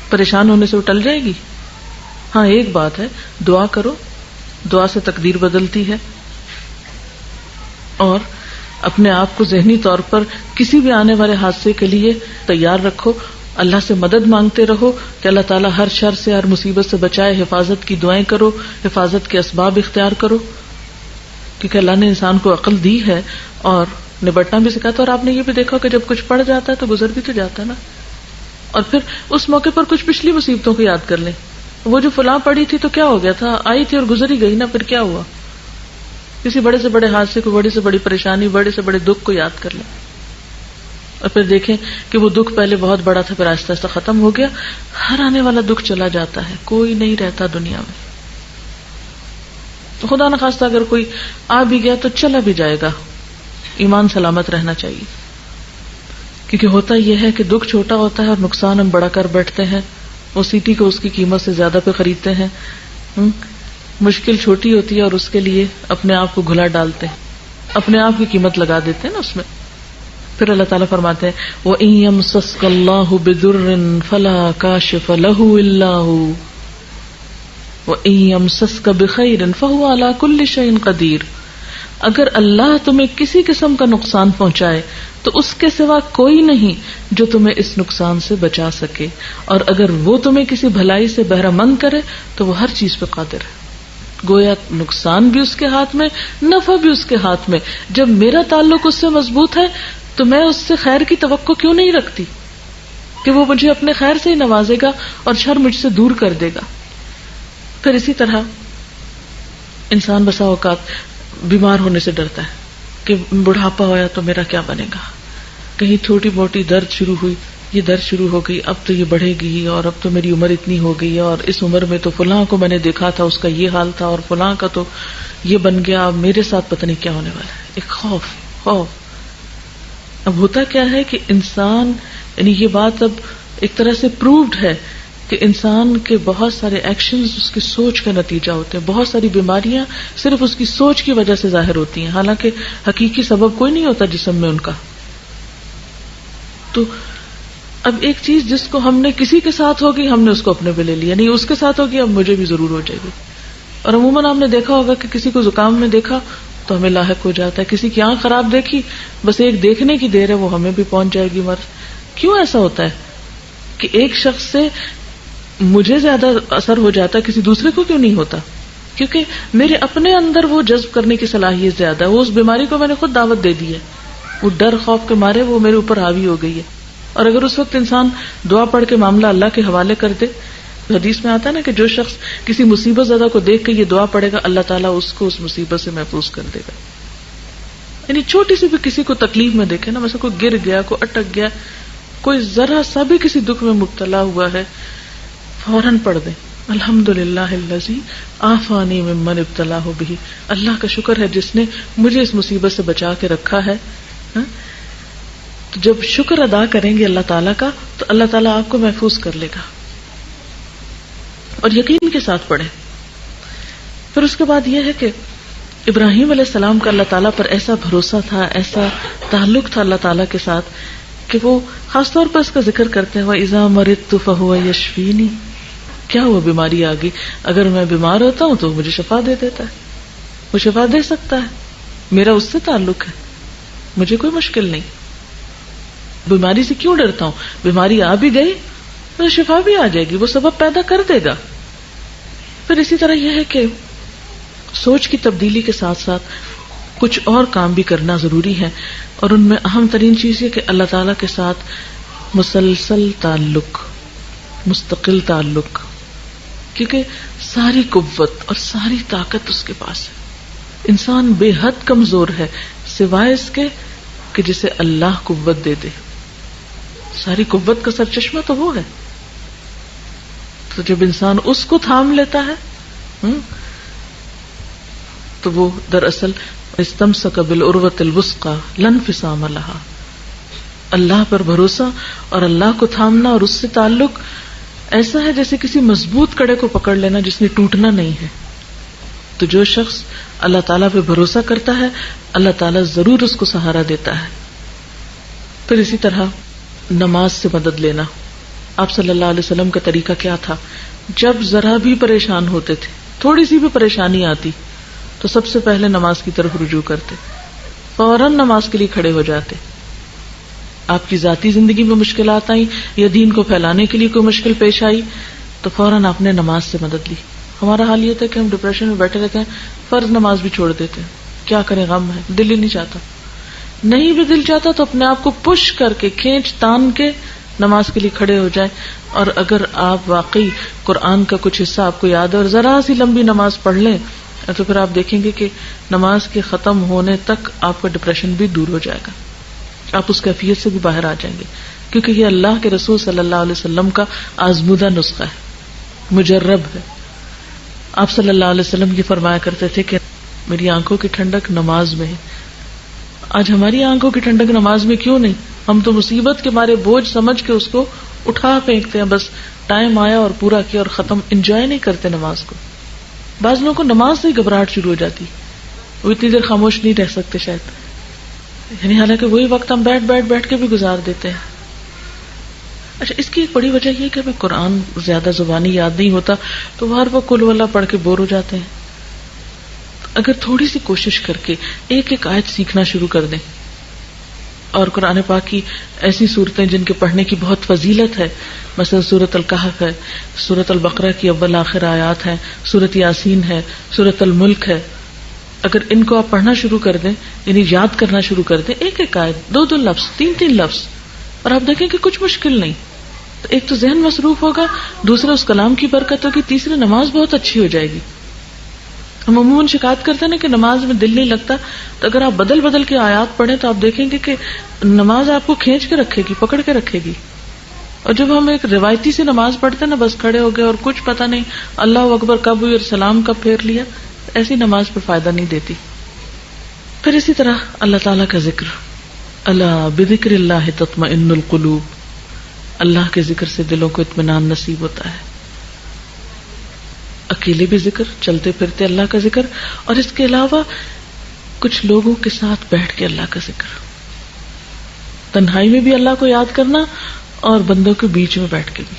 پریشان ہونے سے وہ ٹل جائے گی. ہاں ایک بات ہے, دعا کرو, دعا سے تقدیر بدلتی ہے, اور اپنے آپ کو ذہنی طور پر کسی بھی آنے والے حادثے کے لیے تیار رکھو, اللہ سے مدد مانگتے رہو کہ اللہ تعالیٰ ہر شر سے, ہر مصیبت سے بچائے, حفاظت کی دعائیں کرو, حفاظت کے اسباب اختیار کرو, کیونکہ اللہ نے انسان کو عقل دی ہے اور نبٹنا بھی سکھاتا. اور آپ نے یہ بھی دیکھا کہ جب کچھ پڑ جاتا ہے تو گزر بھی تو جاتا ہے نا, اور پھر اس موقع پر کچھ پچھلی مصیبتوں کو یاد کر لیں, وہ جو فلاں پڑی تھی تو کیا ہو گیا تھا, آئی تھی اور گزر ہی گئی نا, پھر کیا ہوا. کسی بڑے سے بڑے حادثے کو, بڑی سے بڑی پریشانی, بڑے سے بڑے دکھ کو یاد کر لیں, اور پھر دیکھیں کہ وہ دکھ پہلے بہت بڑا تھا, پھر آہستہ آہستہ ختم ہو گیا. ہر آنے والا دکھ چلا جاتا ہے, کوئی نہیں رہتا دنیا میں. خدا نہ خواستہ اگر کوئی آ بھی گیا تو چلا بھی جائے گا, ایمان سلامت رہنا چاہیے. کیونکہ ہوتا یہ ہے کہ دکھ چھوٹا ہوتا ہے اور نقصان ہم بڑا کر بیٹھتے ہیں, وہ سیٹی کو اس کی قیمت سے زیادہ پہ خریدتے ہیں. مشکل چھوٹی ہوتی ہے اور اس کے لیے اپنے آپ کو گھلا ڈالتے ہیں, اپنے آپ کی قیمت لگا دیتے ہیں نا اس میں. پھر اللہ تعالیٰ فرماتے ہیں وَإِن يَمْسَسْكَ اللَّهُ بِضُرٍّ فَلَا كَاشِفَ لَهُ إِلَّا هُوَ وَإِن يَمْسَسْكَ بِخَيْرٍ فَهُوَ عَلَى كُلِّ شَيْءٍ قَدِيرٌ. اگر اللہ تمہیں کسی قسم کا نقصان پہنچائے تو اس کے سوا کوئی نہیں جو تمہیں اس نقصان سے بچا سکے, اور اگر وہ تمہیں کسی بھلائی سے بہرہ مند کرے تو وہ ہر چیز پہ قادر ہے. گویا نقصان بھی اس کے ہاتھ میں, نفع بھی اس کے ہاتھ میں. جب میرا تعلق اس سے مضبوط ہے تو میں اس سے خیر کی توقع کیوں نہیں رکھتی کہ وہ مجھے اپنے خیر سے ہی نوازے گا اور شر مجھ سے دور کر دے گا. پھر اسی طرح انسان بسا اوقات بیمار ہونے سے ڈرتا ہے کہ بڑھاپا ہوا تو میرا کیا بنے گا, کہیں چھوٹی موٹی درد شروع ہوئی, یہ درد شروع ہو گئی, اب تو یہ بڑھے گی, اور اب تو میری عمر اتنی ہو گئی, اور اس عمر میں تو فلاں کو میں نے دیکھا تھا اس کا یہ حال تھا, اور فلاں کا تو یہ بن گیا, اب میرے ساتھ پتہ نہیں کیا ہونے والا ہے. ایک خوف. اب ہوتا کیا ہے کہ انسان, یعنی یہ بات اب ایک طرح سے پرووڈ ہے کہ انسان کے بہت سارے ایکشنز اس کی سوچ کا نتیجہ ہوتے ہیں. بہت ساری بیماریاں صرف اس کی سوچ کی وجہ سے ظاہر ہوتی ہیں, حالانکہ حقیقی سبب کوئی نہیں ہوتا جسم میں ان کا. تو اب ایک چیز جس کو ہم نے کسی کے ساتھ ہوگی ہم نے اس کو اپنے پہ لے لیا, نہیں اس کے ساتھ ہوگی اب مجھے بھی ضرور ہو جائے گی. اور عموماً آپ نے دیکھا ہوگا کہ کسی کو زکام میں دیکھا تو ہمیں لاحق ہو جاتا ہے, کسی کی آنکھ خراب دیکھی بس ایک دیکھنے کی دیر ہے وہ ہمیں بھی پہنچ جائے گی مرض. کیوں ایسا ہوتا ہے کہ ایک شخص سے مجھے زیادہ اثر ہو جاتا ہے, کسی دوسرے کو کیوں نہیں ہوتا؟ کیونکہ میرے اپنے اندر وہ جذب کرنے کی صلاحیت زیادہ ہے. وہ اس بیماری کو میں نے خود دعوت دے دی ہے, وہ ڈر خوف کے مارے وہ میرے اوپر حاوی ہو گئی ہے. اور اگر اس وقت انسان دعا پڑھ کے معاملہ اللہ کے حوالے کر دے, حدیث میں آتا ہے نا کہ جو شخص کسی مصیبت زدہ کو دیکھ کے یہ دعا پڑھے گا, اللہ تعالیٰ اس کو اس مصیبت سے محفوظ کر دے گا. یعنی چھوٹی سی بھی کسی کو تکلیف میں دیکھے نا, مثلا کوئی گر گیا, کوئی اٹک گیا, کوئی ذرا سا بھی کسی دکھ میں مبتلا ہوا ہے, فوراً پڑھ دیں الحمدللہ الذی عافانی ممن ابتلاہ بہ, اللہ کا شکر ہے جس نے مجھے اس مصیبت سے بچا کے رکھا ہے. تو جب شکر ادا کریں گے اللہ تعالیٰ کا تو اللہ تعالیٰ آپ کو محفوظ کر لے گا. اور یقین کے ساتھ پڑھیں. پھر اس کے بعد یہ ہے کہ ابراہیم علیہ السلام کا اللہ تعالیٰ پر ایسا بھروسہ تھا, ایسا تعلق تھا اللہ تعالیٰ کے ساتھ کہ وہ خاص طور پر اس کا ذکر کرتے ہیں وَإِذَا مَرِضْتُ فَهُوَ يَشْفِينِ. کیا ہوا, بیماری آ گئی, اگر میں بیمار ہوتا ہوں تو مجھے شفا دے دیتا ہے, وہ شفا دے سکتا ہے, میرا اس سے تعلق ہے, مجھے کوئی مشکل نہیں. بیماری سے کیوں ڈرتا ہوں, بیماری آ بھی گئی تو شفا بھی آ جائے گی, وہ سبب پیدا کر دے گا. پھر اسی طرح یہ ہے کہ سوچ کی تبدیلی کے ساتھ ساتھ کچھ اور کام بھی کرنا ضروری ہے, اور ان میں اہم ترین چیز یہ کہ اللہ تعالیٰ کے ساتھ مسلسل تعلق, مستقل تعلق, کیونکہ ساری قوت اور ساری طاقت اس کے پاس ہے. انسان بے حد کمزور ہے سوائے اس کے کہ جسے اللہ قوت دے دے. ساری قوت کا سرچشمہ تو وہ ہے. تو جب انسان اس کو تھام لیتا ہے تو وہ دراصل استمسک بالعروۃ الوثقی لا انفصام لها. اللہ پر بھروسہ اور اللہ کو تھامنا اور اس سے تعلق ایسا ہے جیسے کسی مضبوط کڑے کو پکڑ لینا جس نے ٹوٹنا نہیں ہے. تو جو شخص اللہ تعالیٰ پہ بھروسہ کرتا ہے اللہ تعالیٰ ضرور اس کو سہارا دیتا ہے. پھر اسی طرح نماز سے مدد لینا. آپ صلی اللہ علیہ وسلم کا طریقہ کیا تھا, جب ذرا بھی پریشان ہوتے تھے, تھوڑی سی بھی پریشانی آتی تو سب سے پہلے نماز کی طرف رجوع کرتے, فوراً نماز کے لیے کھڑے ہو جاتے. آپ کی ذاتی زندگی میں مشکلات آئیں یا دین کو پھیلانے کے لیے کوئی مشکل پیش آئی تو فوراً آپ نے نماز سے مدد لی. ہمارا حال یہ تھا کہ ہم ڈپریشن میں بیٹھے رہتے ہیں, فرض نماز بھی چھوڑ دیتے ہیں, کیا کریں, غم ہے, دل ہی نہیں چاہتا. نہیں بھی دل چاہتا تو اپنے آپ کو پش کر کے کھینچ تان کے نماز کے لیے کھڑے ہو جائیں. اور اگر آپ واقعی قرآن کا کچھ حصہ آپ کو یاد ہے اور ذرا سی لمبی نماز پڑھ لیں تو پھر آپ دیکھیں گے کہ نماز کے ختم ہونے تک آپ کا ڈپریشن بھی دور ہو جائے گا, آپ اس کیفیت سے بھی باہر آ جائیں گے. کیونکہ یہ اللہ کے رسول صلی اللہ علیہ وسلم کا آزمودہ نسخہ ہے, مجرب ہے. آپ صلی اللہ علیہ وسلم یہ فرمایا کرتے تھے کہ میری آنکھوں کی ٹھنڈک نماز میں ہے. آج ہماری آنکھوں کی ٹھنڈک نماز میں کیوں نہیں؟ ہم تو مصیبت کے مارے بوجھ سمجھ کے اس کو اٹھا پھینکتے ہیں, بس ٹائم آیا اور پورا کیا اور ختم, انجوائے نہیں کرتے نماز کو. بعض لوگوں کو نماز سے ہی گھبراہٹ شروع ہو جاتی, وہ اتنی دیر خاموش نہیں رہ سکتے شاید, یعنی حالانکہ وہی وقت ہم بیٹھ کے بھی گزار دیتے ہیں. اچھا, اس کی ایک بڑی وجہ یہ کہ ہمیں قرآن زیادہ زبانی یاد نہیں ہوتا تو ہر وقت قل واللہ پڑھ کے بور ہو جاتے ہیں. اگر تھوڑی سی کوشش کر کے ایک ایک آیت سیکھنا شروع کر دیں, اور قرآن پاک کی ایسی صورتیں جن کے پڑھنے کی بہت فضیلت ہے, مثلا سورۃ الکہف ہے, سورۃ البقرہ کی اول آخر آیات ہیں, سورۃ یاسین ہے, سورۃ الملک ہے, اگر ان کو آپ پڑھنا شروع کر دیں, یعنی یاد کرنا شروع کر دیں, ایک ایک آیت, دو دو لفظ, تین تین لفظ, اور آپ دیکھیں کہ کچھ مشکل نہیں. تو ایک تو ذہن مصروف ہوگا, دوسرا اس کلام کی برکت ہوگی, تیسری نماز بہت اچھی ہو جائے گی. ہم عموماً شکایت کرتے ہیں نا کہ نماز میں دل نہیں لگتا, تو اگر آپ بدل بدل کے آیات پڑھیں تو آپ دیکھیں گے کہ نماز آپ کو کھینچ کے رکھے گی, پکڑ کے رکھے گی. اور جب ہم ایک روایتی سی نماز پڑھتے ہیں نا, بس کھڑے ہو گئے اور کچھ پتہ نہیں اللہ اکبر کب ہوئی اور سلام کب پھیر لیا, ایسی نماز پر فائدہ نہیں دیتی. پھر اسی طرح اللہ تعالیٰ کا ذکر, الا بذکر اللہ تطمئن القلوب, اللہ کے ذکر سے دلوں کو اطمینان نصیب ہوتا ہے. اکیلے بھی ذکر, چلتے پھرتے اللہ کا ذکر, اور اس کے علاوہ کچھ لوگوں کے ساتھ بیٹھ کے اللہ کا ذکر, تنہائی میں بھی اللہ کو یاد کرنا اور بندوں کے بیچ میں بیٹھ کے بھی.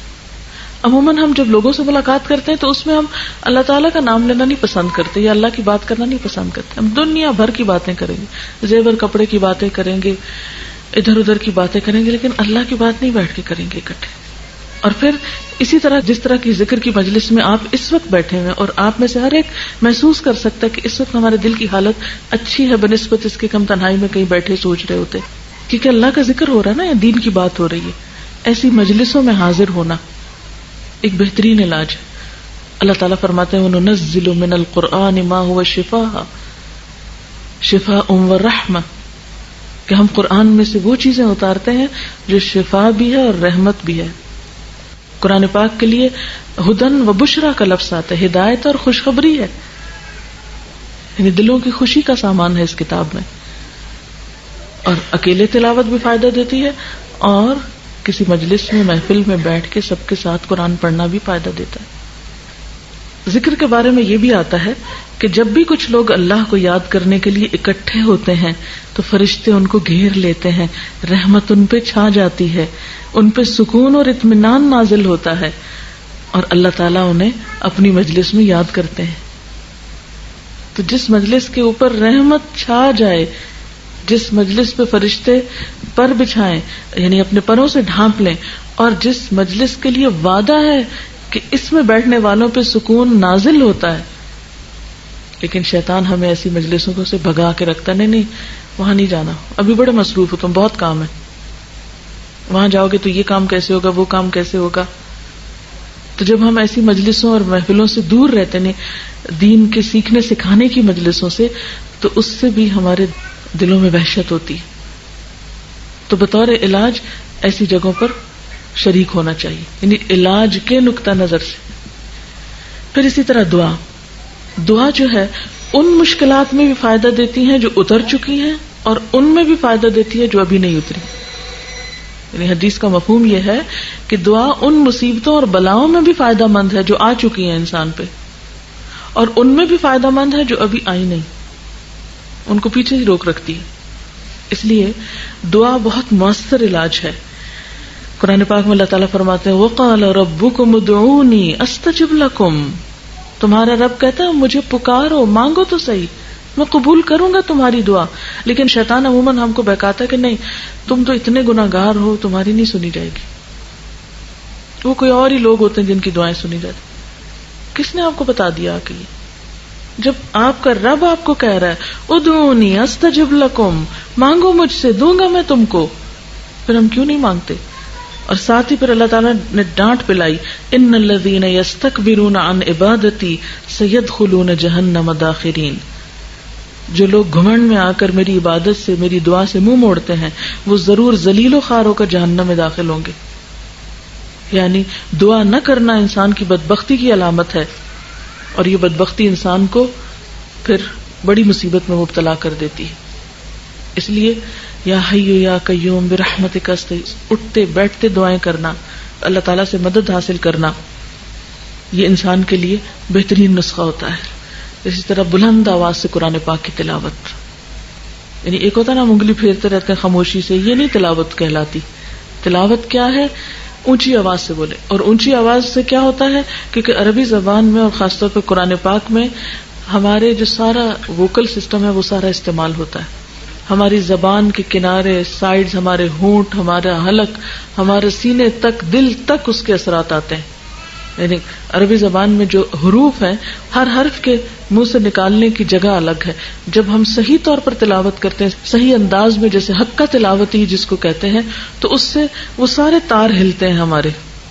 عموماً ہم جب لوگوں سے ملاقات کرتے ہیں تو اس میں ہم اللہ تعالیٰ کا نام لینا نہیں پسند کرتے یا اللہ کی بات کرنا نہیں پسند کرتے, ہم دنیا بھر کی باتیں کریں گے, زیور کپڑے کی باتیں کریں گے, ادھر ادھر کی باتیں کریں گے, لیکن اللہ کی بات نہیں بیٹھ کے کریں گے اکٹھے. اور پھر اسی طرح جس طرح کی ذکر کی مجلس میں آپ اس وقت بیٹھے ہیں اور آپ میں سے ہر ایک محسوس کر سکتا ہے کہ اس وقت ہمارے دل کی حالت اچھی ہے بنسبت اس کے کہ ہم تنہائی میں کہیں بیٹھے سوچ رہے ہوتے، کیونکہ اللہ کا ذکر ہو رہا ہے نا، یا دین کی بات ہو رہی ہے. ایسی مجلسوں میں حاضر ہونا ایک بہترین علاج ہے. اللہ تعالیٰ فرماتے ہیں وَنُنَزِّلُ مِنَ الْقُرْآنِ مَا هُوَ شِفَاءٌ وَرَحْمَةٌ، کہ ہم قرآن میں سے وہ چیزیں اتارتے ہیں جو شفا بھی ہے اور رحمت بھی ہے. قرآن پاک کے لیے ہدن و بشرا کا لفظ آتا ہے، ہدایت اور خوشخبری ہے، یعنی دلوں کی خوشی کا سامان ہے اس کتاب میں. اور اکیلے تلاوت بھی فائدہ دیتی ہے، اور کسی مجلس میں محفل میں بیٹھ کے سب کے ساتھ قرآن پڑھنا بھی فائدہ دیتا ہے. ذکر کے بارے میں یہ بھی آتا ہے کہ جب بھی کچھ لوگ اللہ کو یاد کرنے کے لیے اکٹھے ہوتے ہیں تو فرشتے ان کو گھیر لیتے ہیں، رحمت ان پہ چھا جاتی ہے، ان پہ سکون اور اطمینان نازل ہوتا ہے، اور اللہ تعالیٰ انہیں اپنی مجلس میں یاد کرتے ہیں. تو جس مجلس کے اوپر رحمت چھا جائے، جس مجلس پہ فرشتے پر بچھائیں یعنی اپنے پروں سے ڈھانپ لیں، اور جس مجلس کے لیے وعدہ ہے کہ اس میں بیٹھنے والوں پہ سکون نازل ہوتا ہے، لیکن شیطان ہمیں ایسی مجلسوں سے بھگا کے رکھتا، نہیں وہاں نہیں جانا، ابھی بڑے مصروف ہو تم، بہت کام ہے، وہاں جاؤ گے تو یہ کام کیسے ہوگا، وہ کام کیسے ہوگا. تو جب ہم ایسی مجلسوں اور محفلوں سے دور رہتے ہیں، دین کے سیکھنے سکھانے کی مجلسوں سے، تو اس سے بھی ہمارے دلوں میں وحشت ہوتی ہے. تو بطور علاج ایسی جگہوں پر شریک ہونا چاہیے، یعنی علاج کے نقطہ نظر سے. پھر اسی طرح دعا جو ہے ان مشکلات میں بھی فائدہ دیتی ہیں جو اتر چکی ہیں، اور ان میں بھی فائدہ دیتی ہے جو ابھی نہیں اتری. یعنی حدیث کا مفہوم یہ ہے کہ دعا ان مصیبتوں اور بلاؤں میں بھی فائدہ مند ہے جو آ چکی ہیں انسان پہ، اور ان میں بھی فائدہ مند ہے جو ابھی آئی نہیں، ان کو پیچھے ہی روک رکھتی ہے. اس لیے دعا بہت مؤثر علاج ہے. قرآن پاک میں اللہ تعالیٰ فرماتے ہیں وَقَالَ رَبُّكُمُ ادْعُونِي أَسْتَجِبْ لَكُمْ، تمہارا رب کہتا ہے مجھے پکارو، مانگو تو صحیح، میں قبول کروں گا تمہاری دعا. لیکن شیطان عموماً ہم کو بہکاتا ہے کہ نہیں تم تو اتنے گناہگار ہو، تمہاری نہیں سنی جائے گی. وہ کوئی اور ہی لوگ ہوتے ہیں جن کی دعائیں سنی جاتی. کس نے آپ کو بتا دیا کہ جب آپ کا رب آپ کو کہہ رہا ہے ادعونی استجب لکم، مانگو مجھ سے دوں گا میں تم کو، پھر ہم کیوں نہیں مانگتے؟ اور ساتھ ہی پھر اللہ تعالیٰ نے ڈانٹ پلائی ان الذین یستکبرون عن عبادتی سیدخلون جہنم داخرین، جو لوگ گھمنڈ میں آ کر میری عبادت سے، میری دعا سے منہ موڑتے ہیں، وہ ضرور ذلیل و خوار ہو کر جہنم میں داخل ہوں گے. یعنی دعا نہ کرنا انسان کی بدبختی کی علامت ہے، اور یہ بدبختی انسان کو پھر بڑی مصیبت میں مبتلا کر دیتی ہے. اس لیے یا حی یا قیوم برحمتک استغیث، اٹھتے بیٹھتے دعائیں کرنا، اللہ تعالیٰ سے مدد حاصل کرنا، یہ انسان کے لیے بہترین نسخہ ہوتا ہے. اسی طرح بلند آواز سے قرآن پاک کی تلاوت، یعنی ایک ہوتا نا ہم انگلی پھیرتے رہتے ہیں خاموشی سے، یہ نہیں تلاوت کہلاتی. تلاوت کیا ہے؟ اونچی آواز سے بولے. اور اونچی آواز سے کیا ہوتا ہے؟ کیونکہ عربی زبان میں اور خاص طور پہ قرآن پاک میں ہمارے جو سارا ووکل سسٹم ہے وہ سارا استعمال ہوتا ہے. ہماری زبان کے کنارے، سائیڈز، ہمارے ہونٹ، ہمارا حلق، ہمارے سینے تک، دل تک اس کے اثرات آتے ہیں. یعنی عربی زبان میں جو حروف ہیں ہر حرف کے منہ سے نکالنے کی جگہ الگ ہے. جب ہم صحیح طور پر تلاوت کرتے ہیں صحیح انداز میں، جیسے حق کا تلاوت ہی جس کو کہتے ہیں، تو اس سے وہ سارے تار ہلتے ہیں، ہمارے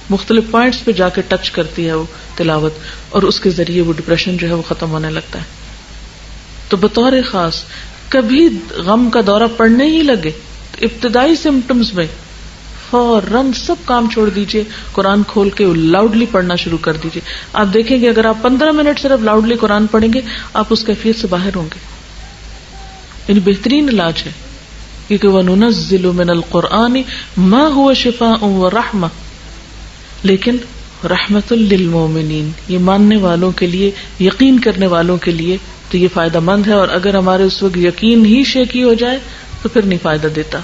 مختلف پوائنٹس پہ جا کے ٹچ کرتی ہے وہ تلاوت، اور اس کے ذریعے وہ ڈپریشن جو ہے وہ ختم ہونے لگتا ہے. تو بطور خاص کبھی غم کا دورہ پڑنے ہی لگے ابتدائی سمٹمز میں فوراً سب کام چھوڑ دیجئے، قرآن کھول کے لاؤڈلی پڑھنا شروع کر دیجئے. آپ دیکھیں گے اگر آپ 15 منٹ صرف لاؤڈلی قرآن پڑھیں گے آپ اس کیفیت سے باہر ہوں گے. یعنی بہترین علاج ہے، کیونکہ وَنُنَزِّلُ مِنَ الْقُرْآنِ مَا هُوَ شِفَاءٌ وَرَحْمَةٌ، لیکن رحمت للمومنین، یہ ماننے والوں کے لیے، یقین کرنے والوں کے لیے تو یہ فائدہ مند ہے. اور اگر ہمارے اس وقت یقین ہی شیکی ہو جائے تو پھر نہیں فائدہ دیتا.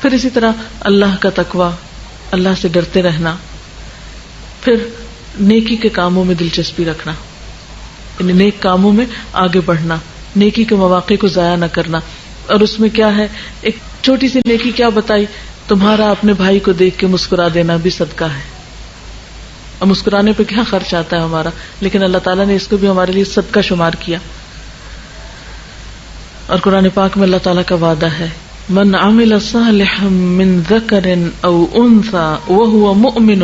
پھر اسی طرح اللہ کا تقوی، اللہ سے ڈرتے رہنا، پھر نیکی کے کاموں میں دلچسپی رکھنا، یعنی نیک کاموں میں آگے بڑھنا، نیکی کے مواقع کو ضائع نہ کرنا. اور اس میں کیا ہے، ایک چھوٹی سی نیکی کیا بتائی تمہارا اپنے بھائی کو دیکھ کے مسکرا دینا بھی صدقہ ہے. اب مسکرانے پہ کیا خرچ آتا ہے ہمارا، لیکن اللہ تعالیٰ نے اس کو بھی ہمارے لیے صدقہ شمار کیا. اور قرآن پاک میں اللہ تعالیٰ کا وعدہ ہے، من عمل صالحا من ذکر او انثى وهو مؤمن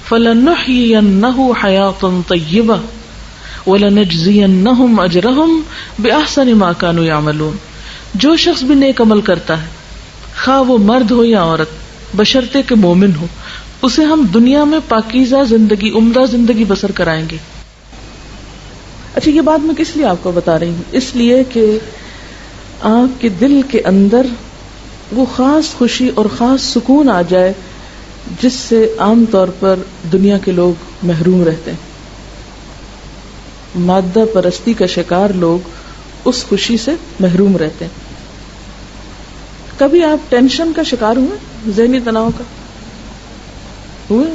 فلنحيينه حیاة طیبہ وَلَنَجْزِيَنَّهُمْ أَجْرَهُمْ بِأَحْسَنِ مَا كَانُوا يَعْمَلُونَ. جو شخص بھی نیک عمل کرتا ہے، خواہ وہ مرد ہو یا عورت، بشرطے کہ مومن ہو، اسے ہم دنیا میں پاکیزہ زندگی، عمدہ زندگی بسر کرائیں گے. اچھا، یہ بات میں کس لیے آپ کو بتا رہی ہوں؟ اس لیے کہ آپ کے دل کے اندر وہ خاص خوشی اور خاص سکون آ جائے جس سے عام طور پر دنیا کے لوگ محروم رہتے ہیں. مادہ پرستی کا شکار لوگ اس خوشی سے محروم رہتے ہیں. کبھی آپ ٹینشن کا شکار ہوئے، ذہنی تناؤ کا ہوئے؟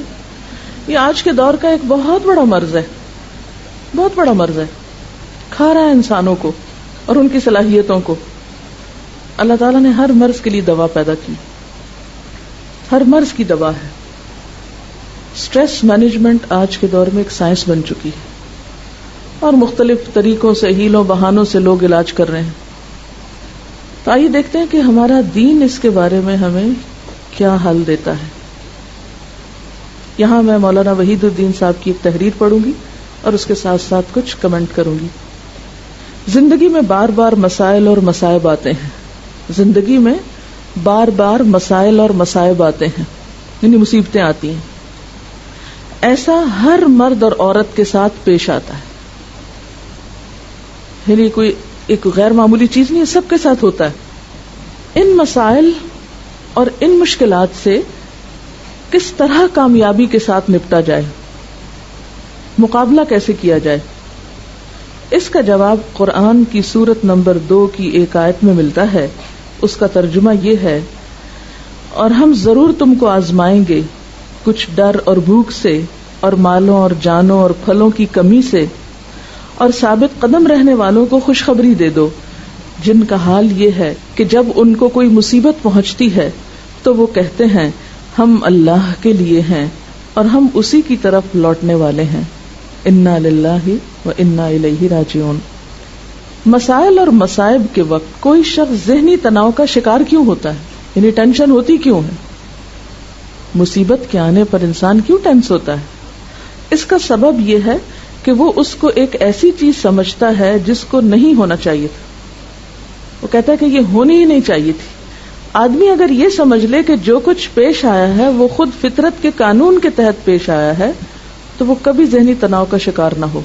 یہ آج کے دور کا ایک بہت بڑا مرض ہے، بہت بڑا مرض ہے، کھا رہا ہے انسانوں کو اور ان کی صلاحیتوں کو. اللہ تعالیٰ نے ہر مرض کے لیے دوا پیدا کی، ہر مرض کی دوا ہے. اسٹریس مینجمنٹ آج کے دور میں ایک سائنس بن چکی ہے اور مختلف طریقوں سے، ہیلوں بہانوں سے لوگ علاج کر رہے ہیں. تو آئیے دیکھتے ہیں کہ ہمارا دین اس کے بارے میں ہمیں کیا حل دیتا ہے. یہاں میں مولانا وحید الدین صاحب کی ایک تحریر پڑھوں گی اور اس کے ساتھ ساتھ کچھ کمنٹ کروں گی. زندگی میں بار بار مسائل اور مصائب آتے ہیں، زندگی میں بار بار مسائل اور مصائب آتے ہیں، یعنی مصیبتیں آتی ہیں. ایسا ہر مرد اور عورت کے ساتھ پیش آتا ہے، یعنی کوئی ایک غیر معمولی چیز نہیں، سب کے ساتھ ہوتا ہے. ان مسائل اور ان مشکلات سے کس طرح کامیابی کے ساتھ نپٹا جائے، مقابلہ کیسے کیا جائے، اس کا جواب قرآن کی سورت نمبر 2 کی ایک آیت میں ملتا ہے. اس کا ترجمہ یہ ہے، اور ہم ضرور تم کو آزمائیں گے کچھ ڈر اور بھوک سے، اور مالوں اور جانوں اور پھلوں کی کمی سے، اور ثابت قدم رہنے والوں کو خوشخبری دے دو جن کا حال یہ ہے کہ جب ان کو کوئی مصیبت پہنچتی ہے تو وہ کہتے ہیں ہم اللہ کے لیے ہیں اور ہم اسی کی طرف لوٹنے والے ہیں. انا للہ و انا الیہ راجعون. مسائل اور مصائب کے وقت کوئی شخص ذہنی تناؤ کا شکار کیوں ہوتا ہے، یعنی ٹینشن ہوتی کیوں ہے؟ مصیبت کے آنے پر انسان کیوں ٹینس ہوتا ہے؟ اس کا سبب یہ ہے کہ وہ اس کو ایک ایسی چیز سمجھتا ہے جس کو نہیں ہونا چاہیے تھا. وہ کہتا ہے کہ یہ ہونی ہی نہیں چاہیے تھی. آدمی اگر یہ سمجھ لے کہ جو کچھ پیش آیا ہے وہ خود فطرت کے قانون کے تحت پیش آیا ہے تو وہ کبھی ذہنی تناؤ کا شکار نہ ہو.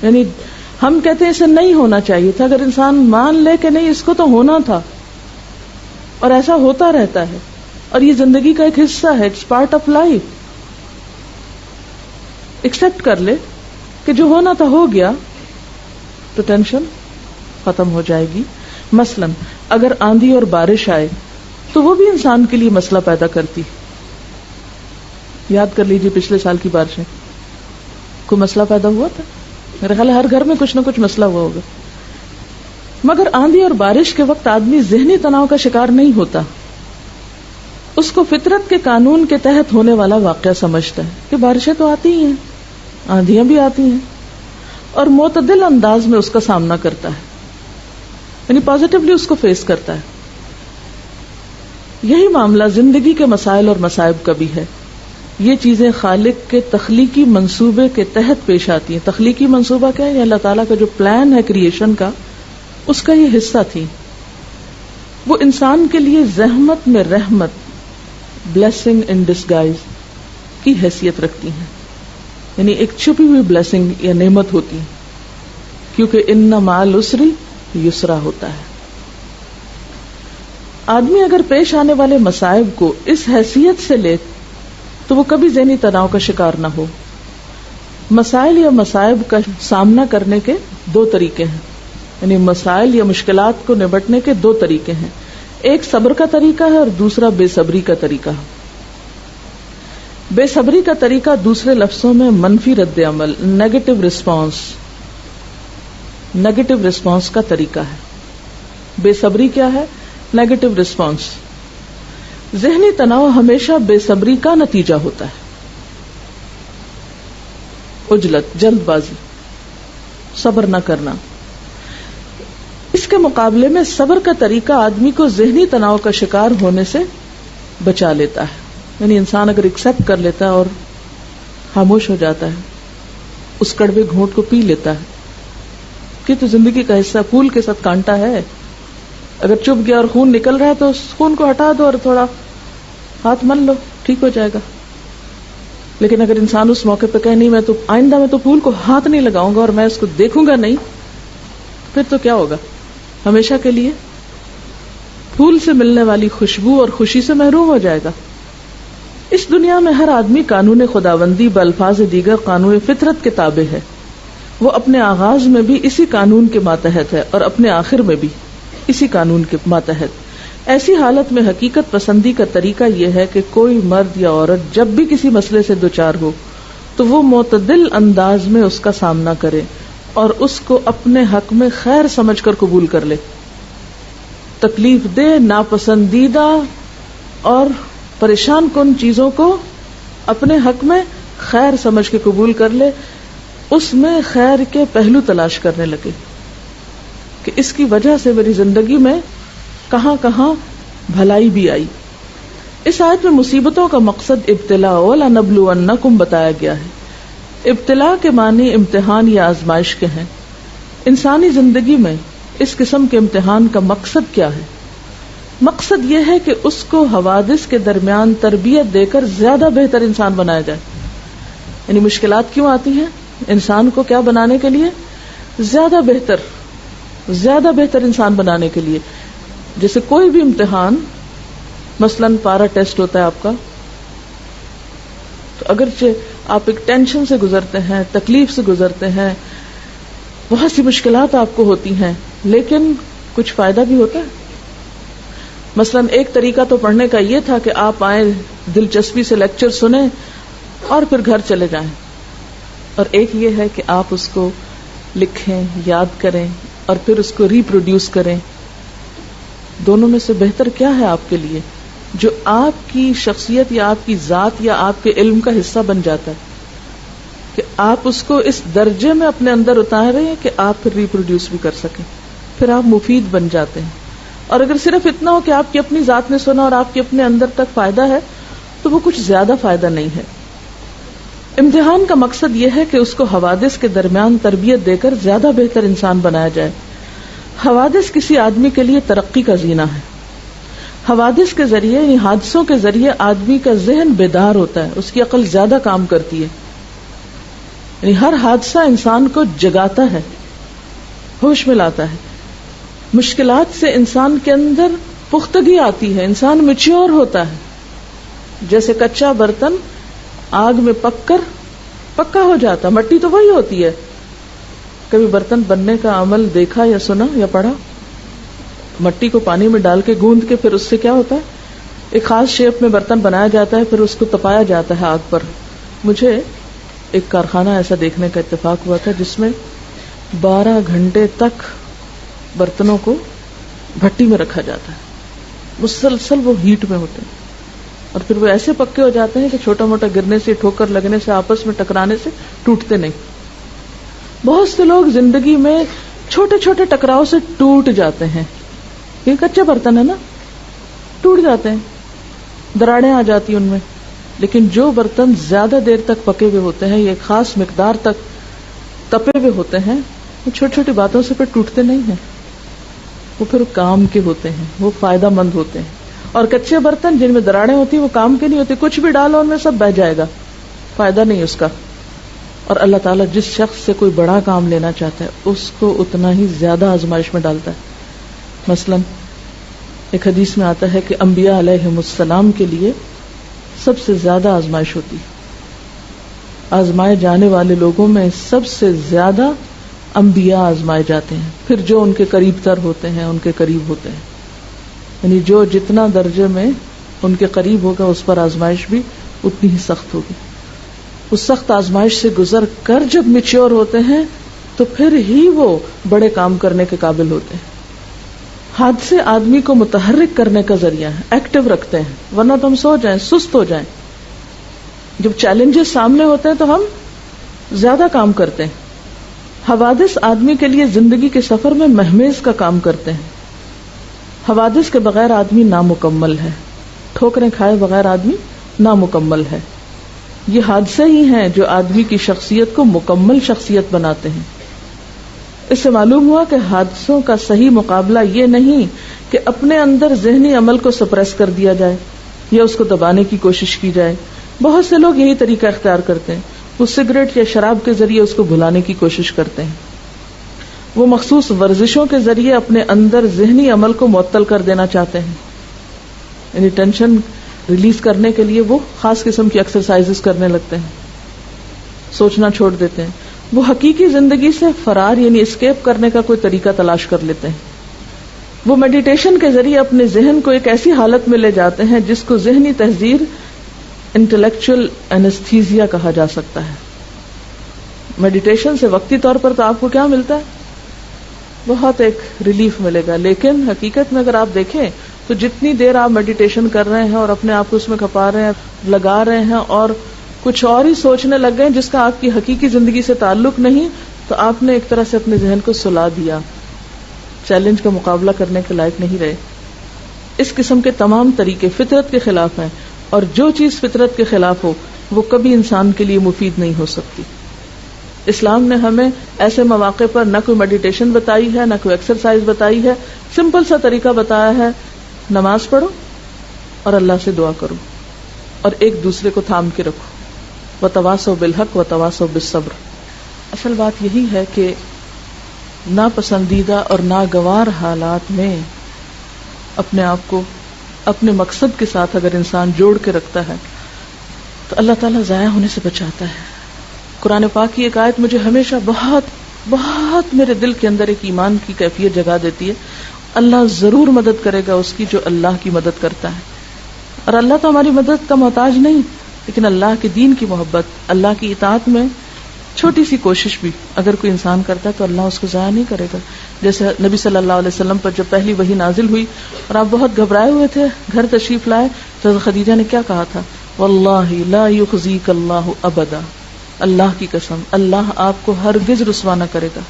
یعنی ہم کہتے ہیں اسے نہیں ہونا چاہیے تھا، اگر انسان مان لے کہ نہیں اس کو تو ہونا تھا، اور ایسا ہوتا رہتا ہے اور یہ زندگی کا ایک حصہ ہے، it's part of life. Accept کر لے کہ جو ہونا تھا ہو گیا تو ٹینشن ختم ہو جائے گی. مثلا اگر آندھی اور بارش آئے تو وہ بھی انسان کے لیے مسئلہ پیدا کرتی. یاد کر لیجیے پچھلے سال کی بارشیں، کوئی مسئلہ پیدا ہوا تھا؟ میرے خیال ہے ہر گھر میں کچھ نہ کچھ مسئلہ ہوا ہوگا. مگر آندھی اور بارش کے وقت آدمی ذہنی تناؤ کا شکار نہیں ہوتا، اس کو فطرت کے قانون کے تحت ہونے والا واقعہ سمجھتا ہے کہ بارشیں تو آتی ہی ہیں، آندھیاں بھی آتی ہیں، اور معتدل انداز میں اس کا سامنا کرتا ہے، یعنی پازیٹیولی اس کو فیس کرتا ہے. یہی معاملہ زندگی کے مسائل اور مصائب کا بھی ہے. یہ چیزیں خالق کے تخلیقی منصوبے کے تحت پیش آتی ہیں. تخلیقی منصوبہ کیا ہے؟ یہ اللہ تعالیٰ کا جو پلان ہے کریشن کا، اس کا یہ حصہ تھی. وہ انسان کے لیے زحمت میں رحمت، بلیسنگ ان ڈسگائز کی حیثیت رکھتی ہیں، یعنی ایک چھپی ہوئی بلیسنگ یا نعمت ہوتی ہے، کیونکہ ان مع العسر یسرا ہوتا ہے. آدمی اگر پیش آنے والے مصائب کو اس حیثیت سے لے تو وہ کبھی ذہنی تناؤ کا شکار نہ ہو. مسائل یا مصائب کا سامنا کرنے کے 2 طریقے ہیں، یعنی مسائل یا مشکلات کو نبٹنے کے 2 طریقے ہیں. ایک صبر کا طریقہ ہے اور دوسرا بے صبری کا طریقہ. بے صبری کا طریقہ دوسرے لفظوں میں منفی رد عمل، نیگیٹو رسپانس کا طریقہ ہے. بے صبری کیا ہے؟ Negative response. ذہنی تناؤ ہمیشہ بے صبری کا نتیجہ ہوتا ہے، عجلت، جلد بازی، صبر نہ کرنا. اس کے مقابلے میں صبر کا طریقہ آدمی کو ذہنی تناؤ کا شکار ہونے سے بچا لیتا ہے. یعنی انسان اگر ایکسپٹ کر لیتا ہے اور خاموش ہو جاتا ہے، اس کڑوے گھونٹ کو پی لیتا ہے کہ تو زندگی کا حصہ، پھول کے ساتھ کانٹا ہے، اگر چپ گیا اور خون نکل رہا ہے تو اس خون کو ہٹا دو اور تھوڑا ہاتھ مل لو، ٹھیک ہو جائے گا. لیکن اگر انسان اس موقع پہ کہے نہیں میں تو آئندہ میں تو پھول کو ہاتھ نہیں لگاؤں گا اور میں اس کو دیکھوں گا نہیں، پھر تو کیا ہوگا؟ ہمیشہ کے لیے پھول سے ملنے والی خوشبو اور خوشی سے محروم ہو جائے گا. اس دنیا میں ہر آدمی قانون خداوندی بالفاظ دیگر قانون فطرت کے تابع ہے. وہ اپنے آغاز میں بھی اسی قانون کے ماتحت ہے اور اپنے آخر میں بھی اسی قانون کے ماتحت. ایسی حالت میں حقیقت پسندی کا طریقہ یہ ہے کہ کوئی مرد یا عورت جب بھی کسی مسئلے سے دوچار ہو تو وہ معتدل انداز میں اس کا سامنا کرے اور اس کو اپنے حق میں خیر سمجھ کر قبول کر لے. تکلیف دہ، ناپسندیدہ اور پریشان کن چیزوں کو اپنے حق میں خیر سمجھ کے قبول کر لے، اس میں خیر کے پہلو تلاش کرنے لگے کہ اس کی وجہ سے میری زندگی میں کہاں کہاں بھلائی بھی آئی. اس آیت میں مصیبتوں کا مقصد ابتلا وَلَنَبْلُوَنَّكُمْ بتایا گیا ہے. ابتلا کے معنی امتحان یا آزمائش کے ہیں. انسانی زندگی میں اس قسم کے امتحان کا مقصد کیا ہے؟ مقصد یہ ہے کہ اس کو حوادث کے درمیان تربیت دے کر زیادہ بہتر انسان بنایا جائے. یعنی مشکلات کیوں آتی ہیں؟ انسان کو کیا بنانے کے لیے؟ زیادہ بہتر انسان بنانے کے لیے. جیسے کوئی بھی امتحان، مثلاً پارا ٹیسٹ ہوتا ہے آپ کا، تو اگرچہ آپ ایک ٹینشن سے گزرتے ہیں، تکلیف سے گزرتے ہیں، بہت سی مشکلات آپ کو ہوتی ہیں، لیکن کچھ فائدہ بھی ہوتا ہے. مثلاً ایک طریقہ تو پڑھنے کا یہ تھا کہ آپ آئیں، دلچسپی سے لیکچر سنیں اور پھر گھر چلے جائیں، اور ایک یہ ہے کہ آپ اس کو لکھیں، یاد کریں اور پھر اس کو ریپروڈیوس کریں. دونوں میں سے بہتر کیا ہے آپ کے لیے جو آپ کی شخصیت یا آپ کی ذات یا آپ کے علم کا حصہ بن جاتا ہے کہ آپ اس کو اس درجے میں اپنے اندر اتاریں کہ آپ پھر ریپروڈیوس بھی کر سکیں، پھر آپ مفید بن جاتے ہیں. اور اگر صرف اتنا ہو کہ آپ کی اپنی ذات نے سنا اور آپ کے اپنے اندر تک فائدہ ہے تو وہ کچھ زیادہ فائدہ نہیں ہے. امتحان کا مقصد یہ ہے کہ اس کو حوادث کے درمیان تربیت دے کر زیادہ بہتر انسان بنایا جائے. حوادث کسی آدمی کے لیے ترقی کا زینہ ہے. حوادث کے ذریعے، یعنی حادثوں کے ذریعے آدمی کا ذہن بیدار ہوتا ہے، اس کی عقل زیادہ کام کرتی ہے. یعنی ہر حادثہ انسان کو جگاتا ہے، ہوش میں لاتا ہے. مشکلات سے انسان کے اندر پختگی آتی ہے، انسان میچور ہوتا ہے. جیسے کچا برتن آگ میں پک کر پکا ہو جاتا. مٹی تو وہی ہوتی ہے. کبھی برتن بننے کا عمل دیکھا یا سنا یا پڑھا؟ مٹی کو پانی میں ڈال کے گوندھ کے پھر اس سے کیا ہوتا ہے؟ ایک خاص شیپ میں برتن بنایا جاتا ہے، پھر اس کو تپایا جاتا ہے آگ پر. مجھے ایک کارخانہ ایسا دیکھنے کا اتفاق ہوا تھا جس میں 12 گھنٹے تک برتنوں کو بھٹی میں رکھا جاتا ہے، مسلسل وہ ہیٹ میں ہوتے ہیں، اور پھر وہ ایسے پکے ہو جاتے ہیں کہ چھوٹا موٹا گرنے سے، ٹھوکر لگنے سے، آپس میں ٹکرانے سے ٹوٹتے نہیں. بہت سے لوگ زندگی میں چھوٹے چھوٹے ٹکراؤ سے ٹوٹ جاتے ہیں. یہ کچے برتن ہے نا، ٹوٹ جاتے ہیں، دراڑیں آ جاتی ان میں. لیکن جو برتن زیادہ دیر تک پکے ہوئے ہوتے ہیں، یہ خاص مقدار تک تپے ہوئے ہوتے ہیں، وہ چھوٹی چھوٹی باتوں سے پھر ٹوٹتے نہیں ہیں، وہ پھر کام کے ہوتے ہیں، وہ فائدہ مند ہوتے ہیں. اور کچے برتن جن میں دراڑیں ہوتی ہیں وہ کام کے نہیں ہوتے، کچھ بھی ڈالو ان میں سب بہہ جائے گا، فائدہ نہیں اس کا. اور اللہ تعالیٰ جس شخص سے کوئی بڑا کام لینا چاہتا ہے اس کو اتنا ہی زیادہ آزمائش میں ڈالتا ہے. مثلا ایک حدیث میں آتا ہے کہ انبیاء علیہم السلام کے لیے سب سے زیادہ آزمائش ہوتی ہے. آزمائے جانے والے لوگوں میں سب سے زیادہ انبیاء آزمائے جاتے ہیں، پھر جو ان کے قریب تر ہوتے ہیں ان کے قریب ہوتے ہیں. یعنی جو جتنا درجے میں ان کے قریب ہوگا اس پر آزمائش بھی اتنی ہی سخت ہوگی. اس سخت آزمائش سے گزر کر جب میچور ہوتے ہیں تو پھر ہی وہ بڑے کام کرنے کے قابل ہوتے ہیں. حادثے آدمی کو متحرک کرنے کا ذریعہ ہے، ایکٹیو رکھتے ہیں، ورنہ تو ہم سو جائیں، سست ہو جائیں. جب چیلنجز سامنے ہوتے ہیں تو ہم زیادہ کام کرتے ہیں. حوادث آدمی کے لیے زندگی کے سفر میں مہمیز کا کام کرتے ہیں. حوادث کے بغیر آدمی نامکمل ہے، ٹھوکریں کھائے بغیر آدمی نامکمل ہے. یہ حادثے ہی ہیں جو آدمی کی شخصیت کو مکمل شخصیت بناتے ہیں. اس سے معلوم ہوا کہ حادثوں کا صحیح مقابلہ یہ نہیں کہ اپنے اندر ذہنی عمل کو سپریس کر دیا جائے یا اس کو دبانے کی کوشش کی جائے. بہت سے لوگ یہی طریقہ اختیار کرتے ہیں. وہ سگریٹ یا شراب کے ذریعے اس کو بھلانے کی کوشش کرتے ہیں. وہ مخصوص ورزشوں کے ذریعے اپنے اندر ذہنی عمل کو معطل کر دینا چاہتے ہیں. یعنی ٹینشن ریلیز کرنے کے لیے وہ خاص قسم کی ایکسرسائزز کرنے لگتے ہیں، سوچنا چھوڑ دیتے ہیں. وہ حقیقی زندگی سے فرار یعنی اسکیپ کرنے کا کوئی طریقہ تلاش کر لیتے ہیں. وہ میڈیٹیشن کے ذریعے اپنے ذہن کو ایک ایسی حالت میں لے جاتے ہیں جس کو ذہنی تحذیر انٹلیکچوئل اینستھیزیا کہا جا سکتا ہے. میڈیٹیشن سے وقتی طور پر تو آپ کو کیا ملتا ہے؟ بہت ایک ریلیف ملے گا، لیکن حقیقت میں اگر آپ دیکھیں تو جتنی دیر آپ میڈیٹیشن کر رہے ہیں اور اپنے آپ کو اس میں کھپا رہے ہیں، لگا رہے ہیں اور کچھ اور ہی سوچنے لگ گئے جس کا آپ کی حقیقی زندگی سے تعلق نہیں، تو آپ نے ایک طرح سے اپنے ذہن کو سلا دیا، چیلنج کا مقابلہ کرنے کے لائق نہیں رہے. اس قسم کے تمام طریقے فطرت کے خلاف ہیں، اور جو چیز فطرت کے خلاف ہو وہ کبھی انسان کے لیے مفید نہیں ہو سکتی. اسلام نے ہمیں ایسے مواقع پر نہ کوئی میڈیٹیشن بتائی ہے، نہ کوئی ایکسرسائز بتائی ہے. سمپل سا طریقہ بتایا ہے، نماز پڑھو اور اللہ سے دعا کرو اور ایک دوسرے کو تھام کے رکھو. وتواصوا بالحق وتواصوا بالصبر. اصل بات یہی ہے کہ ناپسندیدہ اور ناگوار حالات میں اپنے آپ کو اپنے مقصد کے ساتھ اگر انسان جوڑ کے رکھتا ہے تو اللہ تعالیٰ ضائع ہونے سے بچاتا ہے. قرآن پاک کی ایک آیت مجھے ہمیشہ بہت بہت میرے دل کے اندر ایک ایمان کی کیفیت جگا دیتی ہے. اللہ ضرور مدد کرے گا اس کی جو اللہ کی مدد کرتا ہے. اور اللہ تو ہماری مدد کا محتاج نہیں، لیکن اللہ کے دین کی محبت، اللہ کی اطاعت میں چھوٹی سی کوشش بھی اگر کوئی انسان کرتا ہے تو اللہ اس کو ضائع نہیں کرے گا. جیسے نبی صلی اللہ علیہ وسلم پر جب پہلی وحی نازل ہوئی اور آپ بہت گھبرائے ہوئے تھے، گھر تشریف لائے تو خدیجہ نے کیا کہا تھا؟ واللہ لا یخزیک اللہ ابدا، اللہ کی قسم اللہ آپ کو ہرگز رسوا نہ کرے گا.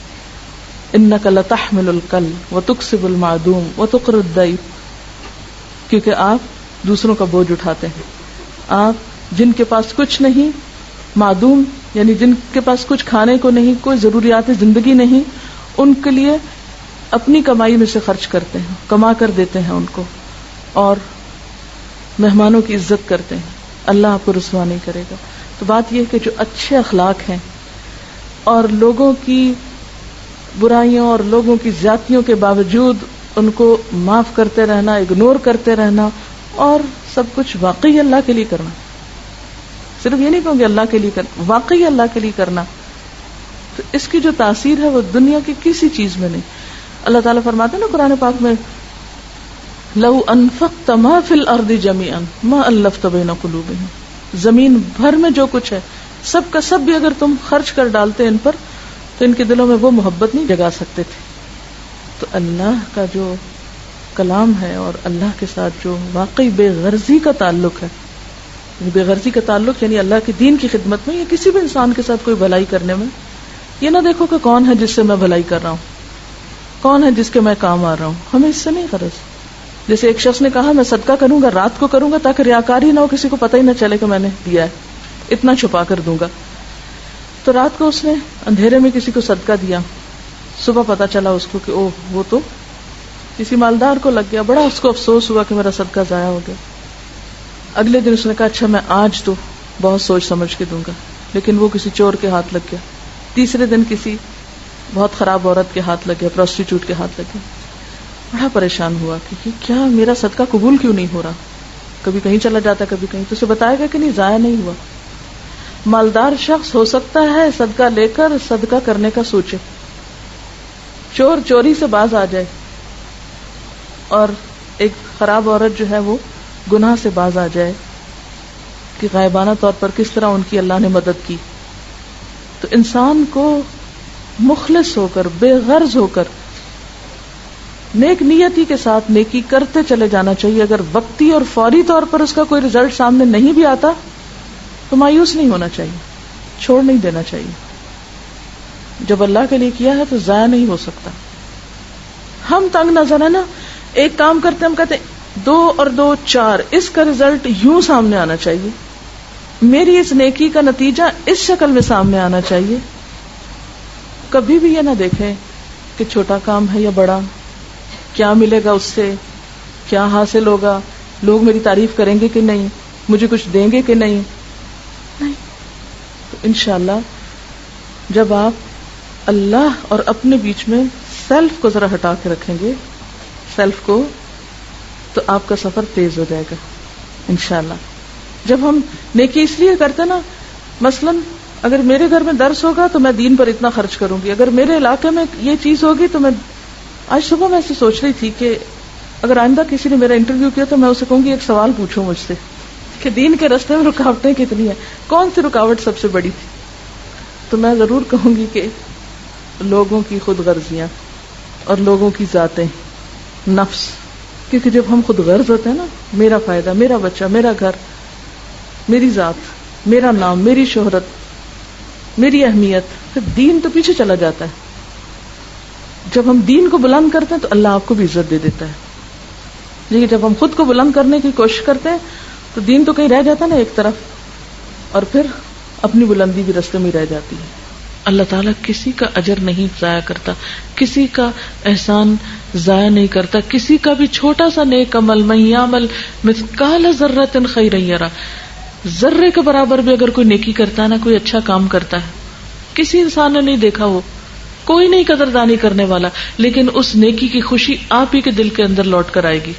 انک لتحمل الکل وتکسب المعدوم وتقر الضیف، کیونکہ آپ دوسروں کا بوجھ اٹھاتے ہیں. آپ جن کے پاس کچھ نہیں، معدوم یعنی جن کے پاس کچھ کھانے کو نہیں، کوئی ضروریات زندگی نہیں، ان کے لیے اپنی کمائی میں سے خرچ کرتے ہیں، کما کر دیتے ہیں ان کو، اور مہمانوں کی عزت کرتے ہیں. اللہ آپ کو رسوا نہیں کرے گا. تو بات یہ کہ جو اچھے اخلاق ہیں اور لوگوں کی برائیوں اور لوگوں کی زیادتیوں کے باوجود ان کو معاف کرتے رہنا، اگنور کرتے رہنا، اور سب کچھ واقعی اللہ کے لیے کرنا. صرف یہ نہیں کہوں گے اللہ کے لیے کرنا، واقعی اللہ کے لیے کرنا، تو اس کی جو تاثیر ہے وہ دنیا کی کسی چیز میں نہیں. اللہ تعالیٰ فرماتے ہیں نا قرآن پاک میں، لو انفقت ما فی الارض جميعا ما الفت بین قلوبہم، زمین بھر میں جو کچھ ہے سب کا سب بھی اگر تم خرچ کر ڈالتے ان پر تو ان کے دلوں میں وہ محبت نہیں جگا سکتے تھے. تو اللہ کا جو کلام ہے اور اللہ کے ساتھ جو واقعی بے غرضی کا تعلق ہے، بے غرضی کا تعلق یعنی اللہ کے دین کی خدمت میں یا کسی بھی انسان کے ساتھ کوئی بھلائی کرنے میں، یہ نہ دیکھو کہ کون ہے جس سے میں بھلائی کر رہا ہوں، کون ہے جس کے میں کام آ رہا ہوں، ہمیں اس سے نہیں غرض. جیسے ایک شخص نے کہا میں صدقہ کروں گا، رات کو کروں گا تاکہ ریاکاری نہ ہو، کسی کو پتہ ہی نہ چلے کہ میں نے دیا ہے، اتنا چھپا کر دوں گا. تو رات کو اس نے اندھیرے میں کسی کو صدقہ دیا، صبح پتا چلا اس کو کہ وہ تو کسی مالدار کو لگ گیا. بڑا اس کو افسوس ہوا کہ میرا صدقہ ضائع ہو گیا. اگلے دن اس نے کہا اچھا میں آج تو بہت سوچ سمجھ کے دوں گا، لیکن وہ کسی چور کے ہاتھ لگ گیا. تیسرے دن کسی بہت خراب عورت کے ہاتھ لگ گیا، پروسٹیٹیوٹ کے ہاتھ لگ گیا. بڑا پریشان ہوا کہ کیا میرا صدقہ قبول کیوں نہیں ہو رہا، کبھی کہیں چلا جاتا کبھی کہیں. تو اسے بتایا گیا کہ نہیں، ضائع نہیں ہوا. مالدار شخص ہو سکتا ہے صدقہ لے کر صدقہ کرنے کا سوچے، چور چوری سے باز آ جائے، اور ایک خراب عورت جو ہے وہ گناہ سے باز آ جائے کہ غائبانہ طور پر کس طرح ان کی اللہ نے مدد کی. تو انسان کو مخلص ہو کر، بے غرض ہو کر نیک نیتی کے ساتھ نیکی کرتے چلے جانا چاہیے. اگر وقتی اور فوری طور پر اس کا کوئی رزلٹ سامنے نہیں بھی آتا تو مایوس نہیں ہونا چاہیے, چھوڑ نہیں دینا چاہیے. جب اللہ کے لیے کیا ہے تو ضائع نہیں ہو سکتا. ہم تنگ نظر ہے نا, ایک کام کرتے ہم کہتے 2 اور 2 4, اس کا رزلٹ یوں سامنے آنا چاہیے, میری اس نیکی کا نتیجہ اس شکل میں سامنے آنا چاہیے. کبھی بھی یہ نہ دیکھیں کہ چھوٹا کام ہے یا بڑا, کیا ملے گا اس سے, کیا حاصل ہوگا, لوگ میری تعریف کریں گے کہ نہیں, مجھے کچھ دیں گے کہ نہیں. تو انشاءاللہ جب آپ اللہ اور اپنے بیچ میں سیلف کو ذرا ہٹا کے رکھیں گے, سیلف کو, تو آپ کا سفر تیز ہو جائے گا انشاءاللہ. جب ہم نیکی اس لیے کرتے نا, مثلا اگر میرے گھر میں درس ہوگا تو میں دین پر اتنا خرچ کروں گی, اگر میرے علاقے میں یہ چیز ہوگی تو میں, آج صبح میں ایسے سوچ رہی تھی کہ اگر آئندہ کسی نے میرا انٹرویو کیا تو میں اسے کہوں گی ایک سوال پوچھو مجھ سے کہ دین کے راستے میں رکاوٹیں کتنی ہیں, کون سی رکاوٹ سب سے بڑی تھی. تو میں ضرور کہوں گی کہ لوگوں کی خود غرضیاں اور لوگوں کی ذاتیں, نفس. کیونکہ جب ہم خود غرض ہوتے ہیں نا, میرا فائدہ, میرا بچہ, میرا گھر, میری ذات, میرا نام, میری شہرت, میری اہمیت, پھر دین تو پیچھے چلا جاتا ہے. جب ہم دین کو بلند کرتے ہیں تو اللہ آپ کو بھی عزت دے دیتا ہے. لیکن جب ہم خود کو بلند کرنے کی کوشش کرتے ہیں تو دین تو کہیں رہ جاتا ہے نا ایک طرف, اور پھر اپنی بلندی بھی رستے میں رہ جاتی ہے. اللہ تعالیٰ کسی کا اجر نہیں ضائع کرتا, کسی کا احسان ضائع نہیں کرتا. کسی کا بھی چھوٹا سا نیک عمل, من یعمل مثقال ذرۃ خیرا یرہ, ذرے کے برابر بھی اگر کوئی نیکی کرتا ہے نا, کوئی اچھا کام کرتا ہے, کسی انسان نے نہیں دیکھا, وہ کوئی نہیں قدردانی کرنے والا, لیکن اس نیکی کی خوشی آپ ہی کے دل کے اندر لوٹ کر آئے گی.